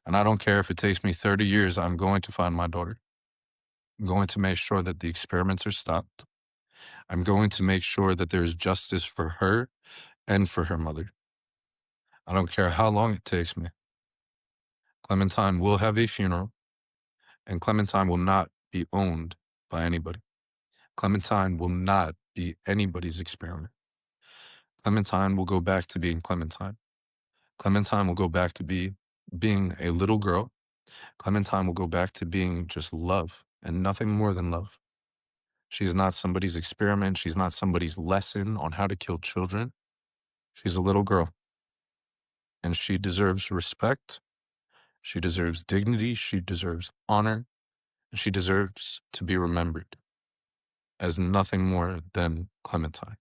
And I don't care if it takes me 30 years, I'm going to find my daughter. I'm going to make sure that the experiments are stopped. I'm going to make sure that there is justice for her and for her mother. I don't care how long it takes me. Clementine will have a funeral, and Clementine will not be owned by anybody. Clementine will not be anybody's experiment. Clementine will go back to being Clementine. Clementine will go back to being a little girl. Clementine will go back to being just love and nothing more than love. She's not somebody's experiment. She's not somebody's lesson on how to kill children. She's a little girl, and she deserves respect. She deserves dignity. She deserves honor. And she deserves to be remembered as nothing more than Clementine.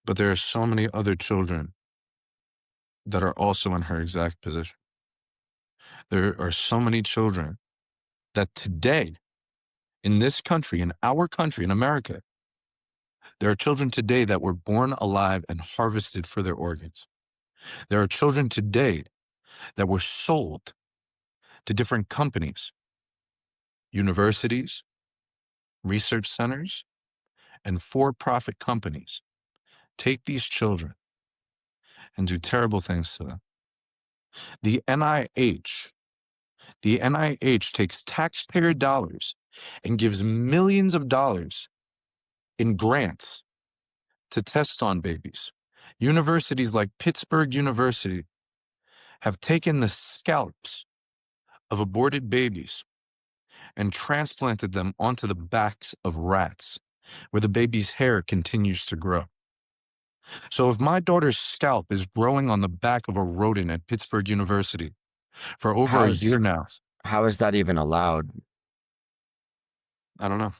But there are so many other children that are also in her exact position. There are so many children that today, in this country, in our country, in America, there are children today that were born alive and harvested for their organs. There are children today that were sold to different companies, universities, research centers, and for-profit companies. Take these children and do terrible things to them. The NIH, the NIH takes taxpayer dollars and gives millions of dollars in grants to test on babies. Universities like Pittsburgh University have taken the scalps of aborted babies and transplanted them onto the backs of rats, where the baby's hair continues to grow. So if my daughter's scalp is growing on the back of a rodent at Pittsburgh University for over a How's year now, how is that even allowed? I don't know.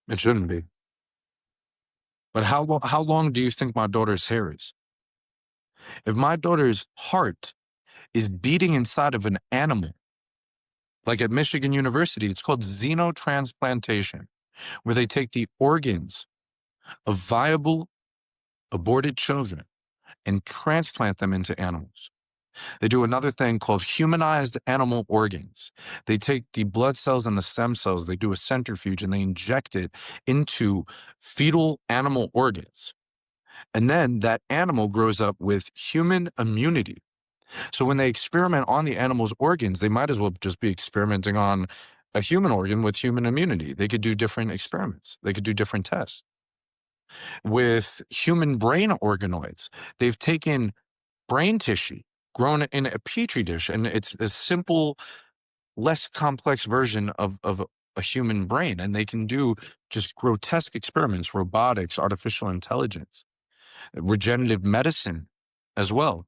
It shouldn't be. But how long do you think my daughter's hair is? If my daughter's heart is beating inside of an animal, like at Michigan University, it's called xenotransplantation, where they take the organs of viable aborted children and transplant them into animals. They do another thing called humanized animal organs. They take the blood cells and the stem cells, they do a centrifuge, and they inject it into fetal animal organs. And then that animal grows up with human immunity. So when they experiment on the animal's organs, they might as well just be experimenting on a human organ with human immunity. They could do different experiments. They could do different tests. With human brain organoids, they've taken brain tissue grown in a petri dish, and it's a simple, less complex version of a human brain. And they can do just grotesque experiments, robotics, artificial intelligence, regenerative medicine as well.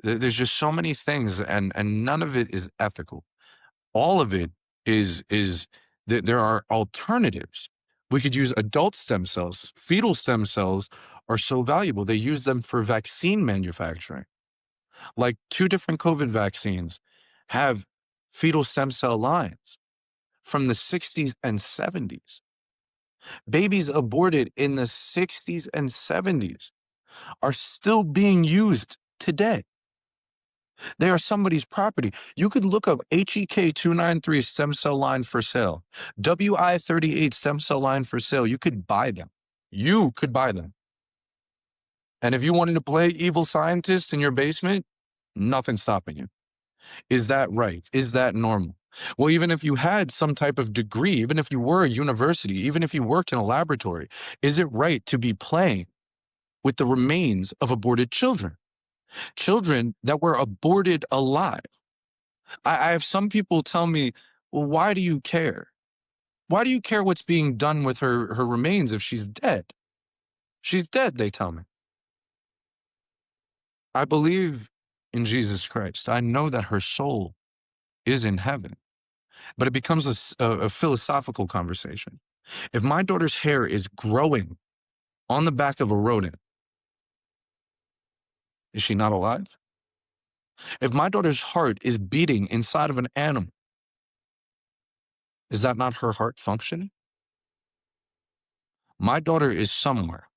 There's just so many things, and none of it is ethical. All of it is there are alternatives. We could use adult stem cells. Fetal stem cells are so valuable. They use them for vaccine manufacturing. Like 2 different COVID vaccines have fetal stem cell lines from the 60s and 70s. Babies aborted in the 60s and 70s are still being used today. They are somebody's property. You could look up HEK293 stem cell line for sale, WI38 stem cell line for sale. You could buy them. You could buy them. And if you wanted to play evil scientist in your basement, nothing's stopping you. Is that right? Is that normal? Well, even if you had some type of degree, even if you were a university, even if you worked in a laboratory, is it right to be playing with the remains of aborted children? Children that were aborted alive. I have some people tell me, well, why do you care? Why do you care what's being done with her remains if she's dead? She's dead, they tell me. I believe in Jesus Christ. I know that her soul is in heaven. but it becomes a philosophical conversation. If my daughter's hair is growing on the back of a rodent, is she not alive? If my daughter's heart is beating inside of an animal, is that not her heart functioning? My daughter is somewhere.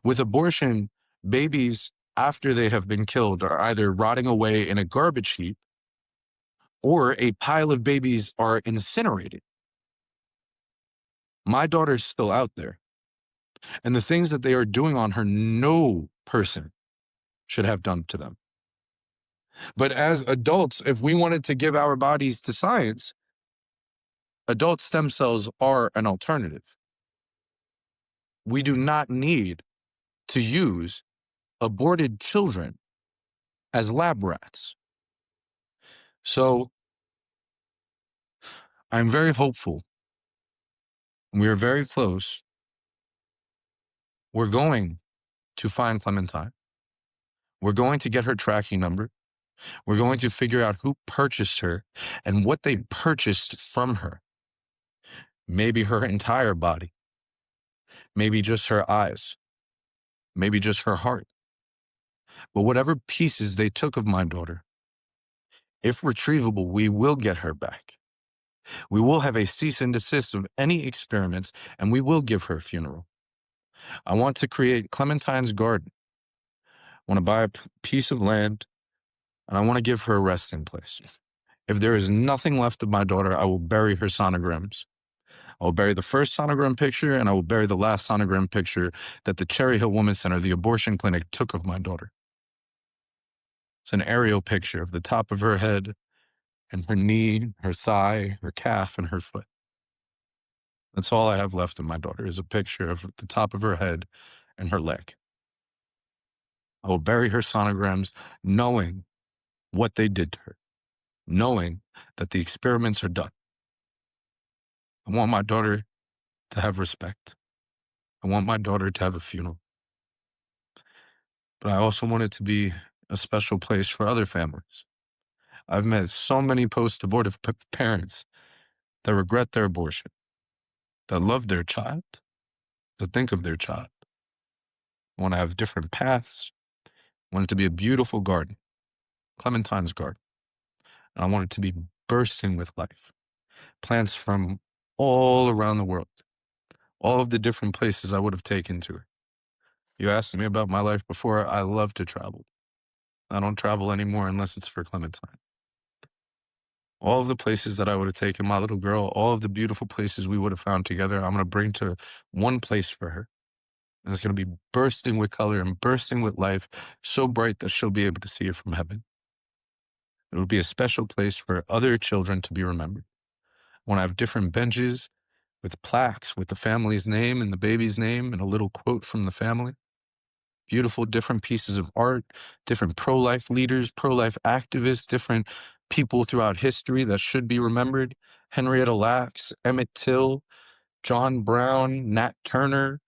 With abortion, babies, after they have been killed, are either rotting away in a garbage heap or a pile of babies are incinerated. My daughter's still out there. And the things that they are doing on her, no person should have done to them. But as adults, if we wanted to give our bodies to science, adult stem cells are an alternative. We do not need to use aborted children as lab rats. So I'm very hopeful. We are very close. We're going to find Clementine. We're going to get her tracking number. We're going to figure out who purchased her and what they purchased from her. Maybe her entire body. Maybe just her eyes. Maybe just her heart. But whatever pieces they took of my daughter, if retrievable, we will get her back. We will have a cease and desist of any experiments, and we will give her a funeral. I want to create Clementine's garden. I want to buy a piece of land, and I want to give her a resting place. If there is nothing left of my daughter, I will bury her sonograms. I will bury the first sonogram picture, and I will bury the last sonogram picture that the Cherry Hill Women's Center, the abortion clinic, took of my daughter. It's an aerial picture of the top of her head and her knee, her thigh, her calf, and her foot. That's all I have left of my daughter is a picture of the top of her head and her leg. I will bury her sonograms knowing what they did to her, knowing that the experiments are done. I want my daughter to have respect. I want my daughter to have a funeral. But I also want it to be a special place for other families. I've met so many post-abortive parents that regret their abortion, that love their child, that think of their child. I want to have different paths. I want it to be a beautiful garden, Clementine's garden. And I want it to be bursting with life. Plants from all around the world, all of the different places I would have taken to her. You asked me about my life before. I love to travel. I don't travel anymore unless it's for Clementine. All of the places that I would have taken my little girl, all of the beautiful places we would have found together, I'm going to bring to one place for her. And it's going to be bursting with color and bursting with life, so bright that she'll be able to see it from heaven. It will be a special place for other children to be remembered. When I have different benches with plaques with the family's name and the baby's name and a little quote from the family. Beautiful, different pieces of art, different pro-life leaders, pro-life activists, different people throughout history that should be remembered. Henrietta Lacks, Emmett Till, John Brown, Nat Turner,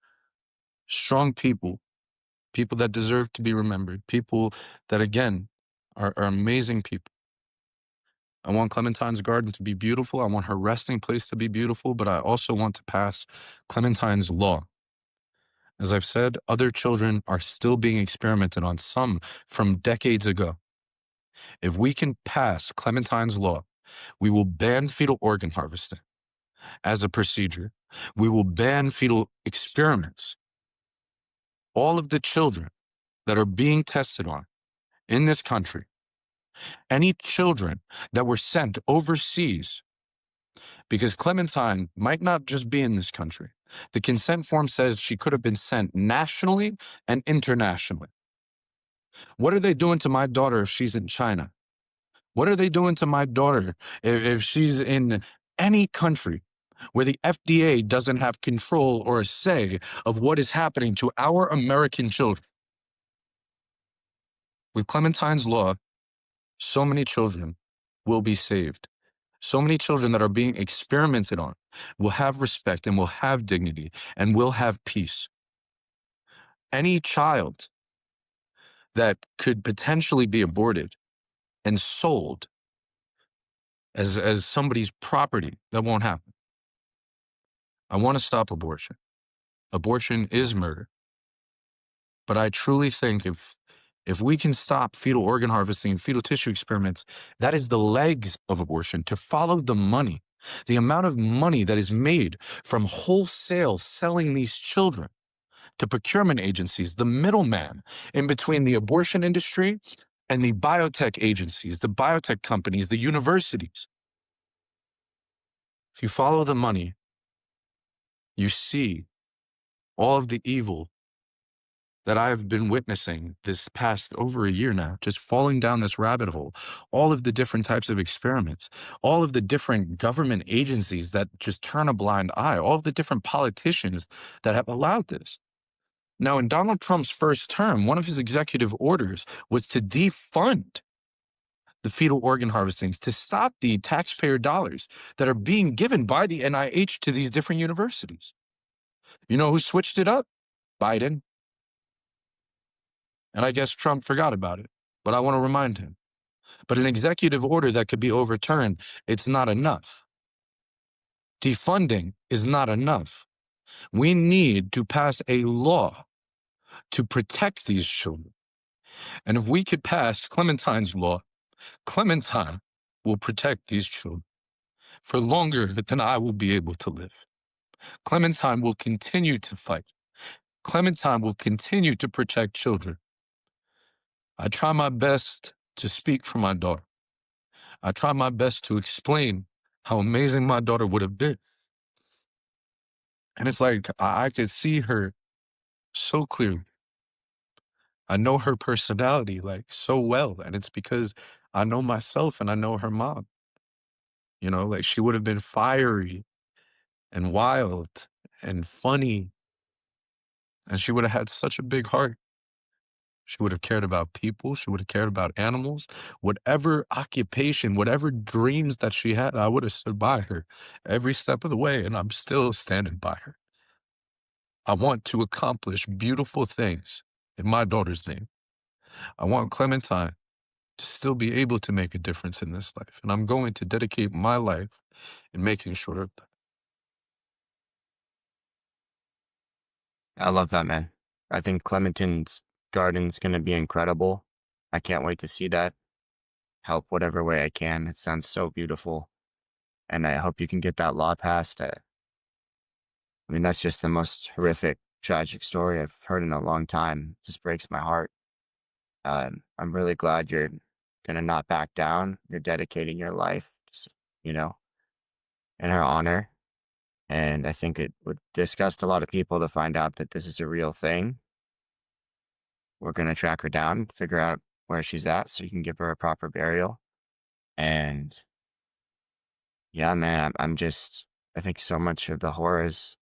strong people, people that deserve to be remembered, people that, again, are amazing people. I want Clementine's garden to be beautiful. I want her resting place to be beautiful, but I also want to pass Clementine's law. As I've said, other children are still being experimented on, some from decades ago. If we can pass Clementine's law, we will ban fetal organ harvesting as a procedure. We will ban fetal experiments. All of the children that are being tested on in this country, any children that were sent overseas, because Clementine might not just be in this country. The consent form says she could have been sent nationally and internationally. What are they doing to my daughter if she's in China? What are they doing to my daughter if she's in any country where the FDA doesn't have control or a say of what is happening to our American children? With Clementine's law, so many children will be saved. So many children that are being experimented on will have respect and will have dignity and will have peace. Any child that could potentially be aborted and sold as somebody's property. That won't happen. I want to stop abortion. Abortion is murder. But I truly think if we can stop fetal organ harvesting and fetal tissue experiments, that is the legs of abortion, to follow the money. The amount of money that is made from wholesale selling these children to procurement agencies, the middleman in between the abortion industry and the biotech agencies, the biotech companies, the universities. If you follow the money, you see all of the evil that I've been witnessing this past over a year now, just falling down this rabbit hole, all of the different types of experiments, all of the different government agencies that just turn a blind eye, all of the different politicians that have allowed this. Now, in Donald Trump's first term, one of his executive orders was to defund the fetal organ harvestings, to stop the taxpayer dollars that are being given by the NIH to these different universities. You know who switched it up? Biden. And I guess Trump forgot about it, but I want to remind him. But an executive order that could be overturned, it's not enough. Defunding is not enough. We need to pass a law to protect these children. And if we could pass Clementine's law, Clementine will protect these children for longer than I will be able to live. Clementine will continue to fight. Clementine will continue to protect children. I try my best to speak for my daughter. I try my best to explain how amazing my daughter would have been. And it's like I could see her so clearly. I know her personality like so well. And it's because I know myself and I know her mom. You know, like she would have been fiery and wild and funny. And she would have had such a big heart. She would have cared about people. She would have cared about animals. Whatever occupation, whatever dreams that she had, I would have stood by her every step of the way. And I'm still standing by her. I want to accomplish beautiful things in my daughter's name. I want Clementine to still be able to make a difference in this life. And I'm going to dedicate my life in making sure of that. I love that, man. I think Clementine's garden's going to be incredible. I can't wait to see that. Help whatever way I can. It sounds so beautiful. And I hope you can get that law passed. I mean, that's just the most horrific, tragic story I've heard in a long time. It just breaks my heart. I'm really glad you're going to not back down. You're dedicating your life, you know, in her honor. And I think it would disgust a lot of people to find out that this is a real thing. We're going to track her down, figure out where she's at so you can give her a proper burial. And yeah, man, I think so much of the horrors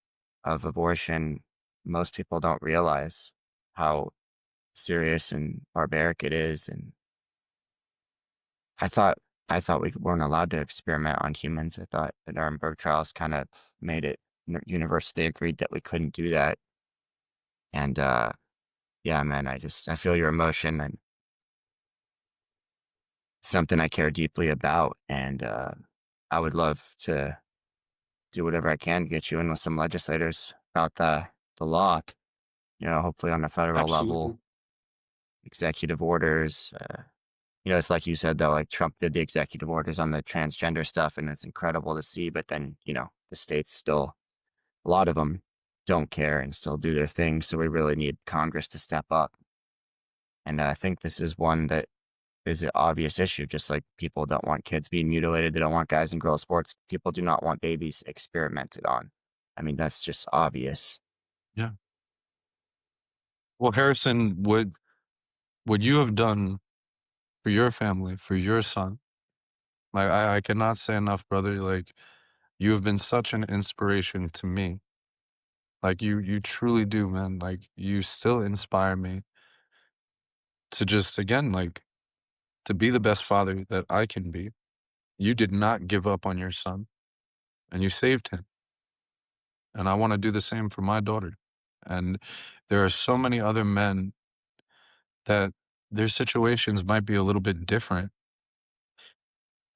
of abortion, most people don't realize how serious and barbaric it is. And I thought, I thought we weren't allowed to experiment on humans. I thought the Nuremberg trials kind of made it universally agreed that we couldn't do that. And, yeah, man, I feel your emotion and something I care deeply about. And, I would love to do whatever I can to get you in with some legislators about the law, hopefully on a federal Absolutely. level, executive orders. It's like you said, though, like Trump did the executive orders on the transgender stuff, and it's incredible to see. But then, the states still, a lot of them don't care and still do their thing. So we really need Congress to step up. And I think this is one that is an obvious issue. Just like people don't want kids being mutilated, they don't want guys and girls sports. People do not want babies experimented on. I mean, that's just obvious. Yeah. Well, Harrison, what you have done for your family, for your son, like I cannot say enough, brother. Like you have been such an inspiration to me. Like you truly do, man. Like you still inspire me to just again, like to be the best father that I can be. You did not give up on your son and you saved him. And I want to do the same for my daughter. And there are so many other men that their situations might be a little bit different,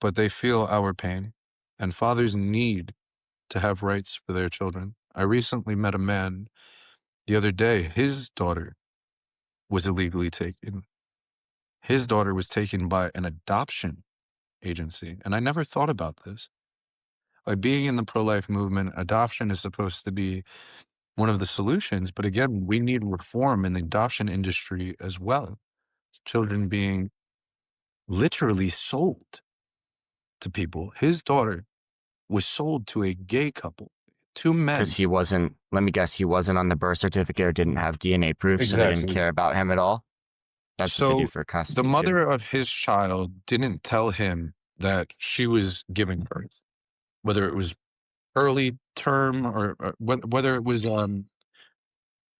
but they feel our pain, and fathers need to have rights for their children. I recently met a man the other day. His daughter was illegally taken. His daughter was taken by an adoption agency, and I never thought about this. Like, being in the pro-life movement, adoption is supposed to be one of the solutions, but again, we need reform in the adoption industry as well. Children being literally sold to people. His daughter was sold to a gay couple, two Because men. he wasn't, let me guess, he wasn't on the birth certificate or didn't have DNA proof, so they didn't Exactly. care about him at all. That's what they do So for the custody too. mother of his child didn't tell him that she was giving birth, whether it was early term or whether it was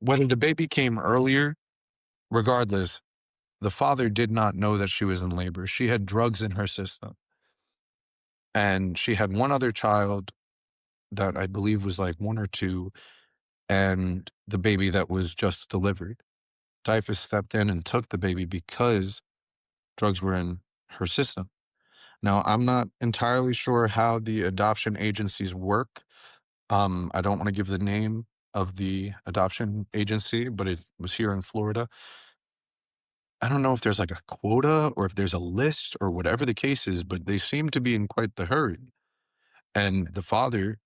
whether the baby came earlier. Regardless, the father did not know that she was in labor. She had drugs in her system, and she had one other child that I believe was like 1 or 2, and the baby that was just delivered. Typhus stepped in and took the baby because drugs were in her system. Now, I'm not entirely sure how the adoption agencies work. I don't want to give the name of the adoption agency, but it was here in Florida. I don't know if there's like a quota or if there's a list or whatever the case is, but they seem to be in quite the hurry. And the father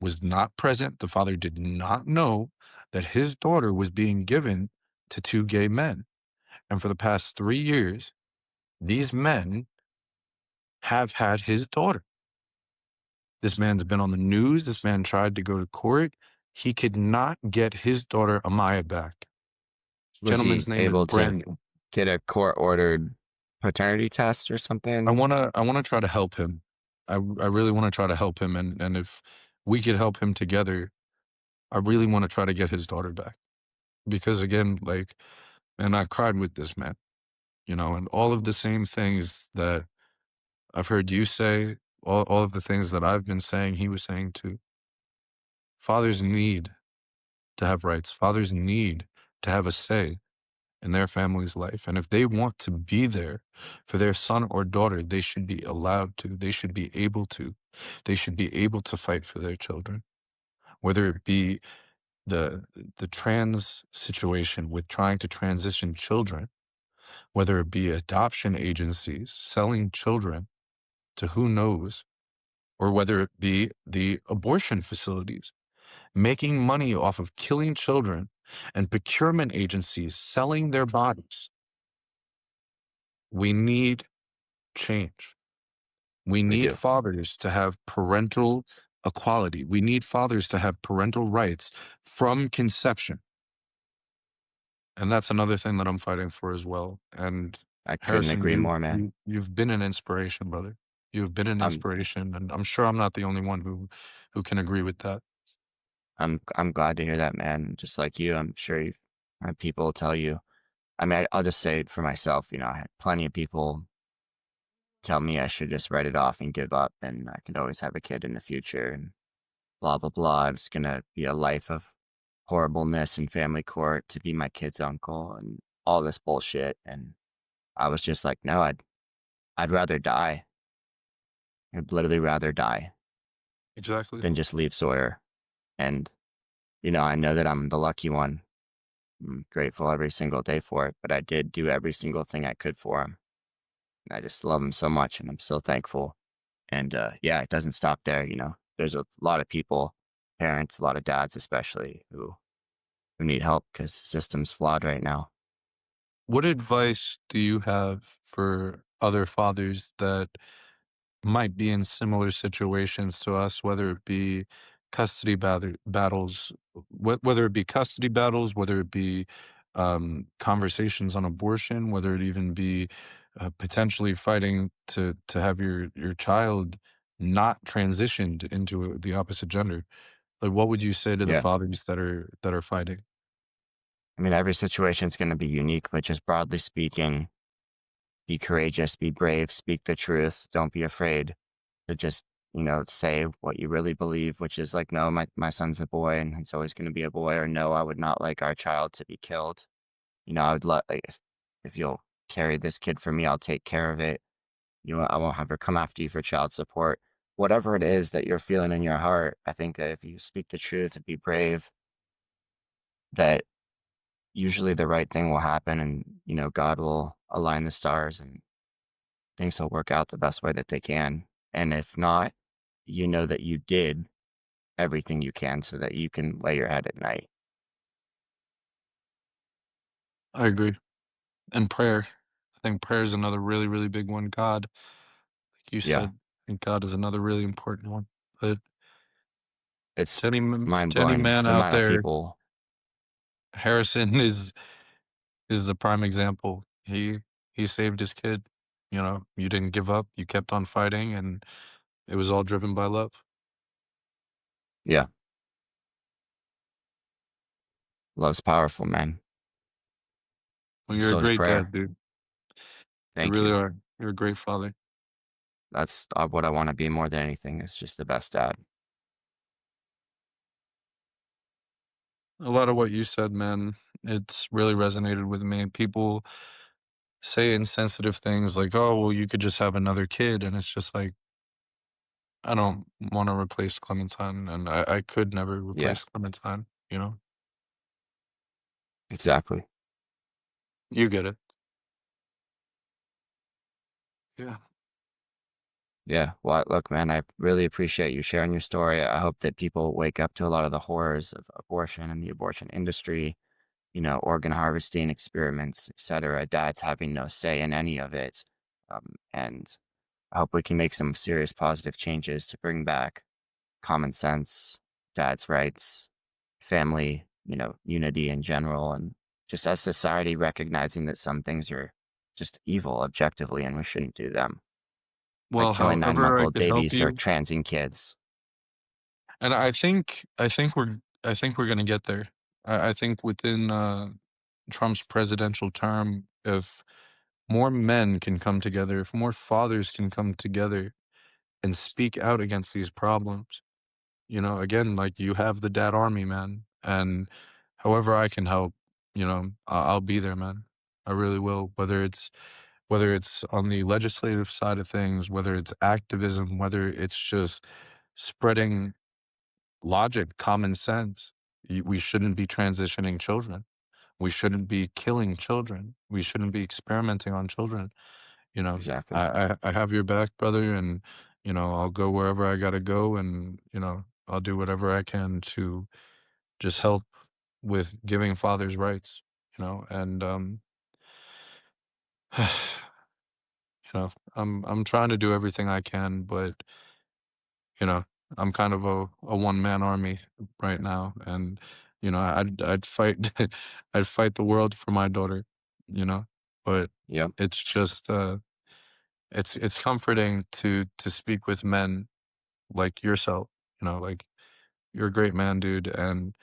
was not present. The father did not know that his daughter was being given to 2 gay men. And for the past 3 years, these men have had his daughter. This man's been on the news. This man tried to go to court. He could not get his daughter Amaya back. Was Gentleman's he name is able to Brandon. get a court ordered paternity test or something? I wanna try to help him. I really wanna try to help him, and if we could help him together, I really wanna try to get his daughter back. Because again, like, and I cried with this man, and all of the same things that I've heard you say, all of the things that I've been saying, he was saying too. Fathers need to have rights. Fathers need to have a say in their family's life. And if they want to be there for their son or daughter, they should be allowed to. They should be able to. They should be able to fight for their children, whether it be the the trans situation with trying to transition children, whether it be adoption agencies selling children to who knows, or whether it be the abortion facilities making money off of killing children and procurement agencies selling their bodies. We need change. We We need do. fathers to have parental equality. We need fathers to have parental rights from conception. And that's another thing that I'm fighting for as well. And I couldn't Harrison, agree you, more, man. you you've been an inspiration, brother. You've been an I'm inspiration, and I'm sure I'm not the only one who can agree with that. I'm glad to hear that, man. Just like you, I'm sure you've had people tell you. I mean, I'll just say it for myself, I had plenty of people tell me I should just write it off and give up, and I could always have a kid in the future, and blah, blah, blah. It's gonna be a life of horribleness in family court to be my kid's uncle and all this bullshit. And I was just like, no, I'd rather die. I'd literally rather die Exactly. than just leave Sawyer. And, I know that I'm the lucky one. I'm grateful every single day for it, but I did do every single thing I could for him. I just love him so much, and I'm so thankful. And yeah, it doesn't stop there. There's a lot of people, parents, a lot of dads especially, who need help because the system's flawed right now. What advice do you have for other fathers that might be in similar situations to us, whether it be battles, whether it be custody battles, whether it be conversations on abortion, whether it even be potentially fighting to have your child not transitioned into the opposite gender? Like, what would you say to the Yeah. fathers that are fighting? I mean, every situation's going to be unique, but just broadly speaking, be courageous, be brave, speak the truth. Don't be afraid to just, say what you really believe, which is like, no, my son's a boy and he's always going to be a boy, or no, I would not like our child to be killed. I would love, like, if you'll carry this kid for me, I'll take care of it. I won't have her come after you for child support. Whatever it is that you're feeling in your heart, I think that if you speak the truth and be brave, that usually the right thing will happen, and God will align the stars and things will work out the best way that they can. And if not, you know that you did everything you can so that you can lay your head at night. I agree. And prayer. I think prayer is another really, really big one. God, like you Yeah, said, I think God is another really important one. But it's mind to any blowing man the out amount of there, people. Harrison is the prime example. He saved his kid. You know, you didn't give up. You kept on fighting, and it was all driven by love. Yeah, love's powerful, man. Well, And you're a so is great dad, prayer. dude. You Thank really you. are. You're a great father. That's what I want to be more than anything. Is just the best dad. A lot of what you said, man, it's really resonated with me. People say insensitive things like, "Oh, well, you could just have another kid," and it's just like, I don't want to replace Clementine, and I could never Yeah, replace Clementine. You know, exactly. you get it. Yeah. Yeah. Well, look, man, I really appreciate you sharing your story. I hope that people wake up to a lot of the horrors of abortion and the abortion industry, organ harvesting experiments, etc. Dads having no say in any of it. And I hope we can make some serious positive changes to bring back common sense, dad's rights, family, unity in general, and just as society recognizing that some things are just evil objectively and we shouldn't do them, like Well, killing nine however month I old could help babies or you, transing kids. and I think we're gonna get there. I think within Trump's presidential term, if more men can come together, if more fathers can come together and speak out against these problems, you know, again, like you have the dad army, man, and however I can help, you know, I'll be there, man. I really will. Whether it's on the legislative side of things, whether it's activism, whether it's just spreading logic, common sense. We shouldn't be transitioning children. We shouldn't be killing children. We shouldn't be experimenting on children. You know, Exactly. I have your back, brother, and I'll go wherever I gotta go, and I'll do whatever I can to just help with giving fathers rights. And I'm trying to do everything I can, but you know, I'm kind of a one man army right now, and I'd fight I'd fight the world for my daughter, you know, but Yep. it's just it's comforting to speak with men like yourself, like you're a great man, dude, and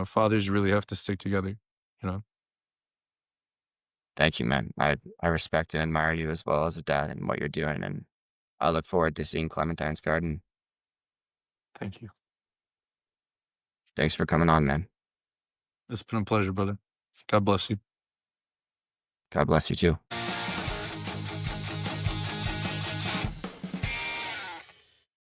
fathers really have to stick together, you know. Thank you, man. I respect and admire you as well as a dad and what you're doing. And I look forward to seeing Clementine's garden. Thank you. Thanks for coming on, man. It's been a pleasure, brother. God bless you. God bless you too.